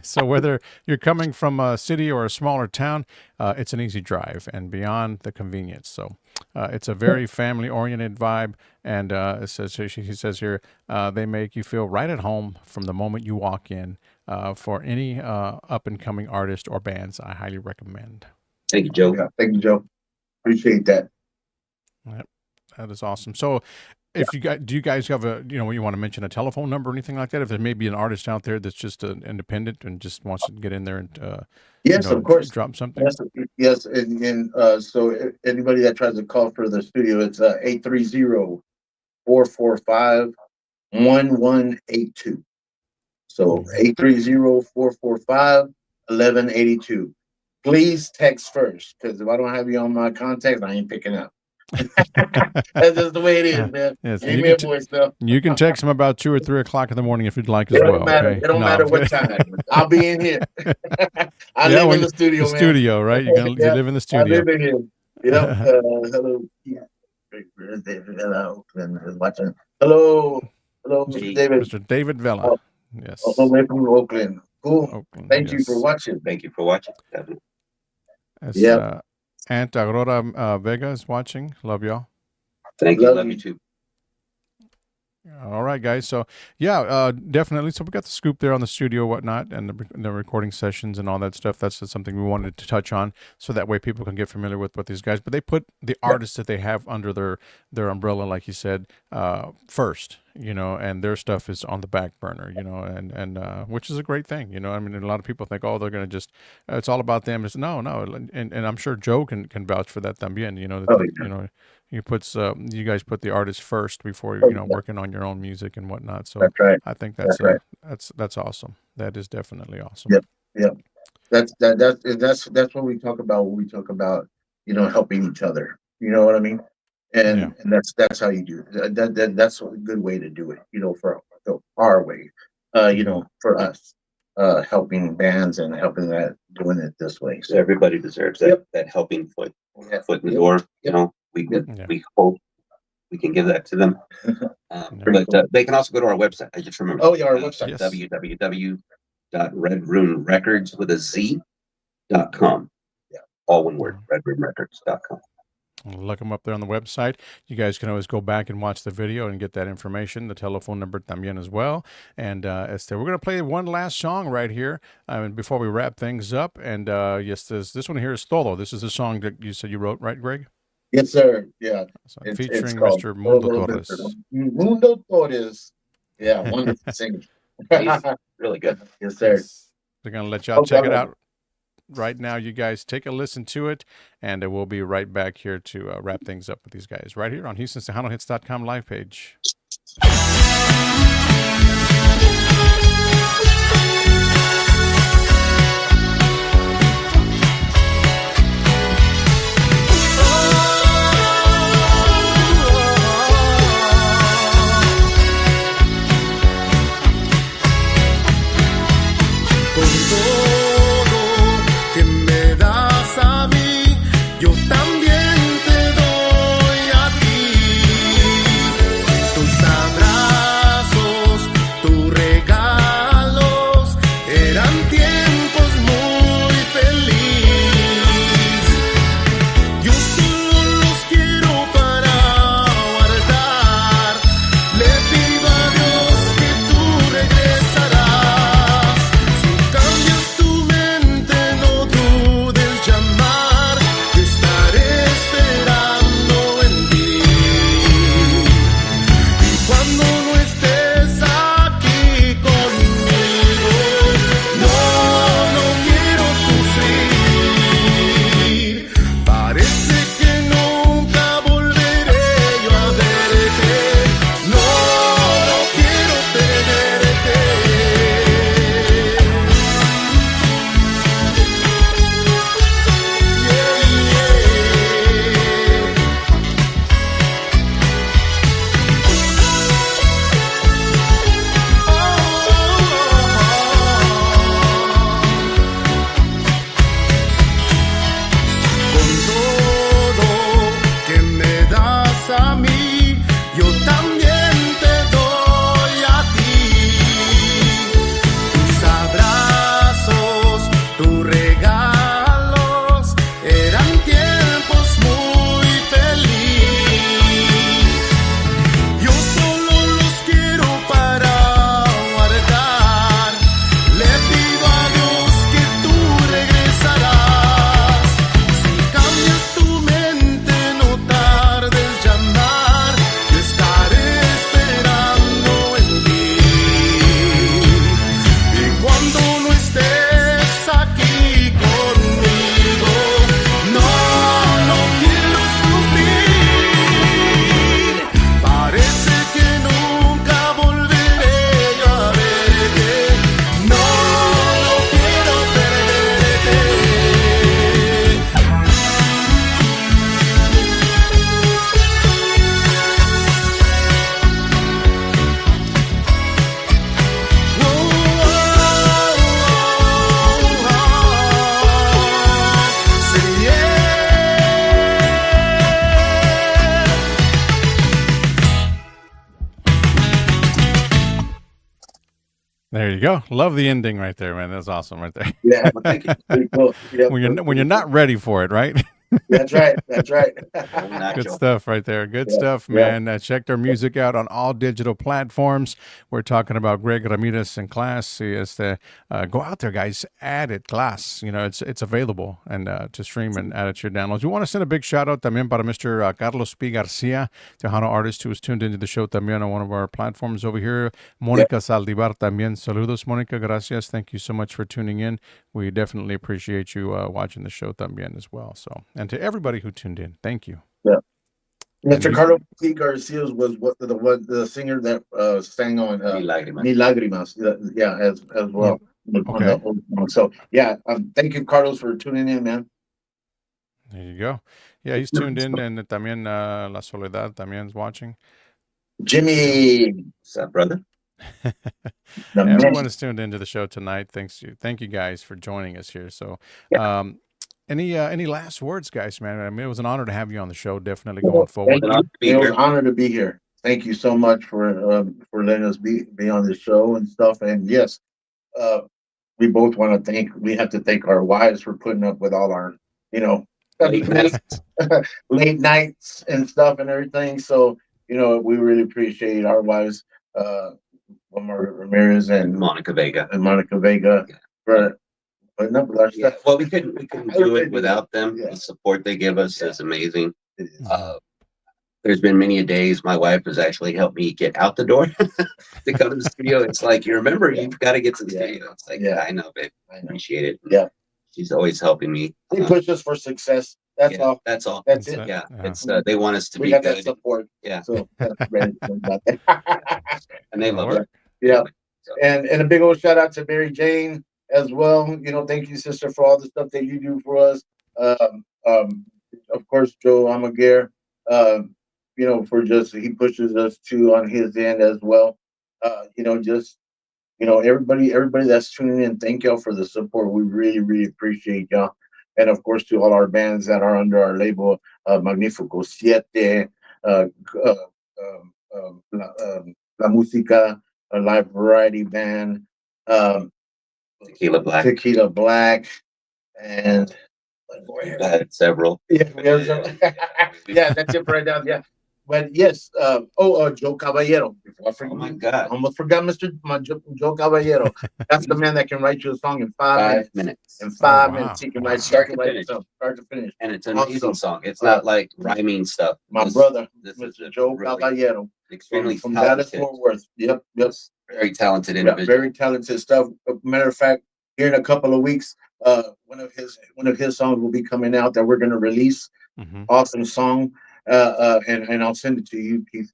So whether you're coming from a city or a smaller town, it's an easy drive and beyond the convenience. So it's a very family-oriented vibe, and he says here, they make you feel right at home from the moment you walk in. For any up-and-coming artist or bands, I highly recommend. Thank you, Joe. Yeah, thank you, Joe. Appreciate that. Yep, that is awesome. So, do you guys have you want to mention a telephone number or anything like that? If there may be an artist out there that's just independent and just wants to get in there and yes, of course, drop something. Yes, and so anybody that tries to call for the studio, it's 830-445-1182. So 830-445-1182. Please text first, because if I don't have you on my contacts, I ain't picking up. That's just the way it is, man. Yes. Give me a voice, though. You can text them about 2 or 3 o'clock in the morning if you'd like as well. Matter. Okay? It don't matter what time. I'll be in here. I live in the studio, man. Studio, right? You live in the studio. I live in here. Hello. Yeah. Hello. Watching. Hello, Mr. David. Mr. David Vela. Yes. All the way from Oakland. Cool. Oakland, Thank you for watching. Thank you for watching. Aunt Aurora Vega is watching. Love y'all. Thank you. Love Love you. you too. All right, guys. So, yeah, definitely. So we got the scoop there on the studio, whatnot, and the recording sessions and all that stuff. That's just something we wanted to touch on, so that way people can get familiar with what these guys. But they put the artists that they have under their umbrella, like you said, first. And their stuff is on the back burner. And which is a great thing. I mean, a lot of people think, oh, they're gonna just it's all about them. It's no, and I'm sure Joe can vouch for that también. Oh, yeah. You guys put the artist first before Oh, yeah. working on your own music and whatnot. So That's right. I think That's right. that's awesome. That is definitely awesome. Yep. Yep. That's what we talk about when we talk about helping each other. You know what I mean? And that's how you do it. That's a good way to do it. For our way. For us, helping bands and helping doing it this way. So everybody deserves that helping foot in the door. We hope we can give that to them. But they can also go to our website. I just remember. Oh, yeah, our website. Yes. www.redroomrecords.com. Yeah. All one word, redroomrecords.com. Look them up there on the website. You guys can always go back and watch the video and get that information, the telephone number también as well. And we're going to play one last song right here before we wrap things up. And yes, this one here is Todo. This is the song that you said you wrote, right, Greg? Yes, sir. Yeah. So, It's featuring called Mr. Mundo Todo Torres. Torres. Mundo Torres. Yeah, wonderful singer. He's really good. Yes, sir. They're going to let y'all check it out right now. You guys take a listen to it, and we'll be right back here to wrap things up with these guys right here on HoustonTejanoHits.com live page. Con todo que me das a mí, yo también te doy a ti. Tus abrazos, tus regalos, eran tiempos muy felices. Yo solo los quiero para guardar. Le pido a Dios que tú regresarás. Si cambias tu mente, no dudes llamar. Te estaré esperando en ti. Y cuando no estés aquí conmigo, no quiero sufrir. Parece que nunca volveré yo a verte. No quiero perderte. Con todo que me das a mí, yo también te doy a ti. Tus abrazos, tus regalos, eran tiempos muy felices. Yo solo los quiero para guardar. Le pido a Dios que tú regresarás. Si cambias tu mente, no tardes llamar. Yo estaré esperando en ti. Y cuando no estés aquí conmigo, no quiero sufrir. Parece que nunca volveré yo a verte. No quiero perderte. Sí, There you go. Love the ending right there, man. That's awesome right there. Yeah. Well, thank you. Pretty cool. Yeah, when you're not ready for it, right? That's right. That's right. Oh, Good Nacho. stuff right there. Good Yeah, stuff, yeah. man. Check their music out on all digital platforms. We're talking about Greg Ramirez and Klazz. Go out there, guys. Add it, Klazz. You know, it's available and to stream and add it to your downloads. We want to send a big shout out también para Mr. Carlos P. Garcia, Tejano artist who was tuned into the show también on one of our platforms over here. Mónica Saldivar también. Saludos, Mónica. Gracias. Thank you so much for tuning in. We definitely appreciate you watching the show también as well. So, and to everybody who tuned in, thank you. Yeah. Mr. And Carlos P. Garcia was the singer that sang on Ni lágrimas. Ni Lágrimas. Yeah, as well. On the old song. So yeah, thank you, Carlos, for tuning in, man. There you go. Yeah, he's tuned in, and también La Soledad también is watching. Jimmy, What's up, brother? the Everyone man. is tuned into the show tonight. Thank you guys for joining us here. So, Yeah. any last words, guys, man? I mean, it was an honor to have you on the show. Definitely going forward. Thank you. It was an honor to be here. Thank you so much for letting us be on the show and stuff. And yes, we both want to we have to thank our wives for putting up with all our, Late nights. late nights and stuff and everything. So, we really appreciate our wives, Ramirez and Monica Vega. Monica Vega for putting up with our Yeah. stuff. Well, we couldn't do it without them. Yeah. The support they give us is amazing. It is. There's been many a days my wife has actually helped me get out the door to come to the studio. It's like, you remember, you've got to get to the studio. It's like, Yeah. I know, babe. I know. Appreciate it. Yeah. She's always helping me. They push us for success. That's Yeah, all. That's all. That's That's it. it. Yeah. Yeah. It's they want us to We be got that good. support. Yeah. So that's very good about that. And they love Work. it. Yeah. So, And a big old shout out to Mary Jane as well. Thank you, sister, for all the stuff that you do for us. Of course, Joe Amaguer, for he pushes us too on his end as well. Everybody that's tuning in, thank y'all for the support. We really, really appreciate y'all. And of course, to all our bands that are under our label, Magnifico Siete, La Música, a live variety band, Tequila Black. and We've had several. yeah, that's it right now. Yeah, but yes, Joe Caballero. Before I forget, Oh my God. I almost forgot Joe Caballero. That's the man that can write you a song in 5 minutes. In 5 wow. minutes, he can write Start to write finish. a song, start to finish. And it's an amazing Awesome. song. It's not like rhyming stuff. My This- brother, this is Mr. a Joe really Caballero, extremely from Dallas, talented, Fort Worth. Yep. very talented Yeah, individual. very talented stuff. Matter of fact, here in a couple of weeks, one of his songs will be coming out that we're going to release. Mhm. Awesome song, and I'll send it to you, Keith,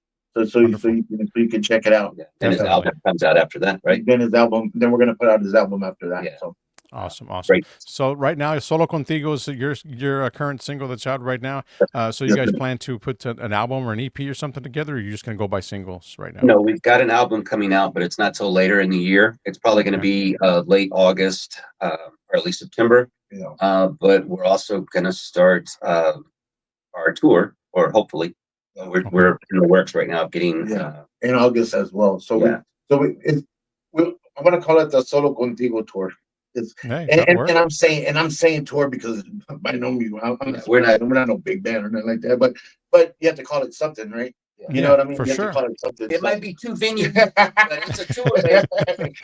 so you can check it out. Yeah. And his Definitely. album comes out after that, right? Then his album. Then we're going to put out his album after that. Yeah. So Awesome. Great. So right now, Solo Contigo is your current single that's out right now. So you Yes, guys sir. plan to put an album or an EP or something together, or you're just going to go by singles right now? No, we've got an album coming out, but it's not till later in the year. It's probably going to be late August or early September. But we're also going to start our tour, or hopefully, we're in the works right now of getting. In August as well. So Yeah. I want to call it the Solo Contigo tour. Hey, that works. And I'm saying tour because by no means We're not- we're not no big band or nothing like that. But you have to call it something, right? You know what I mean? for You have sure. to call it something. It might be 2 venues, but it's a tour. Man.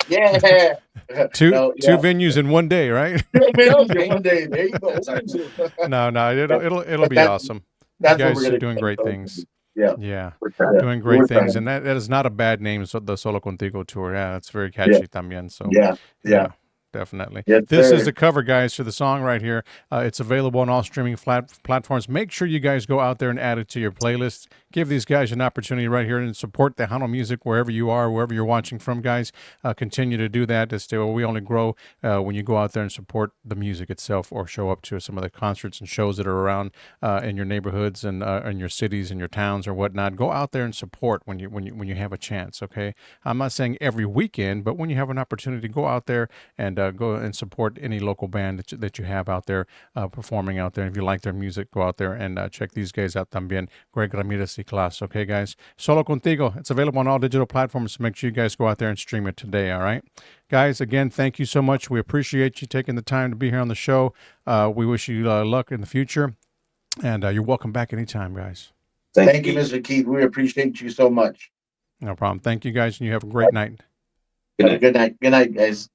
Yeah. Two No, venues in one day, right? One day. There you go. That's our tour. No, it'll But be that's- awesome. You That's what guys we're are gonna doing do. great So, things. Yeah. We're trying. Doing great We're things, trying. and that is not a bad name. So the Solo Contigo tour, yeah, that's very catchy también. So Yeah. definitely. Yes, This sir. is the cover, guys, for the song right here. It's available on all streaming platforms. Make sure you guys go out there and add it to your playlist. Give these guys an opportunity right here and support Tejano music wherever you are, wherever you're watching from, guys. Continue to do that. We only grow when you go out there and support the music itself, or show up to some of the concerts and shows that are around in your neighborhoods and in your cities and your towns or whatnot. Go out there and support when you have a chance. Okay, I'm not saying every weekend, but when you have an opportunity, go out there and go and support any local band that you have out there performing out there. If you like their music, go out there and check these guys out también. Greg Ramirez Y Klazz. Okay, guys. Solo Contigo. It's available on all digital platforms. So make sure you guys go out there and stream it today. All right, guys. Again, thank you so much. We appreciate you taking the time to be here on the show. We wish you luck in the future. And you're welcome back anytime, guys. Thank you, Mr. Keith. We appreciate you so much. No problem. Thank you, guys, and you have a great night. Good night. Good night. Good night, guys.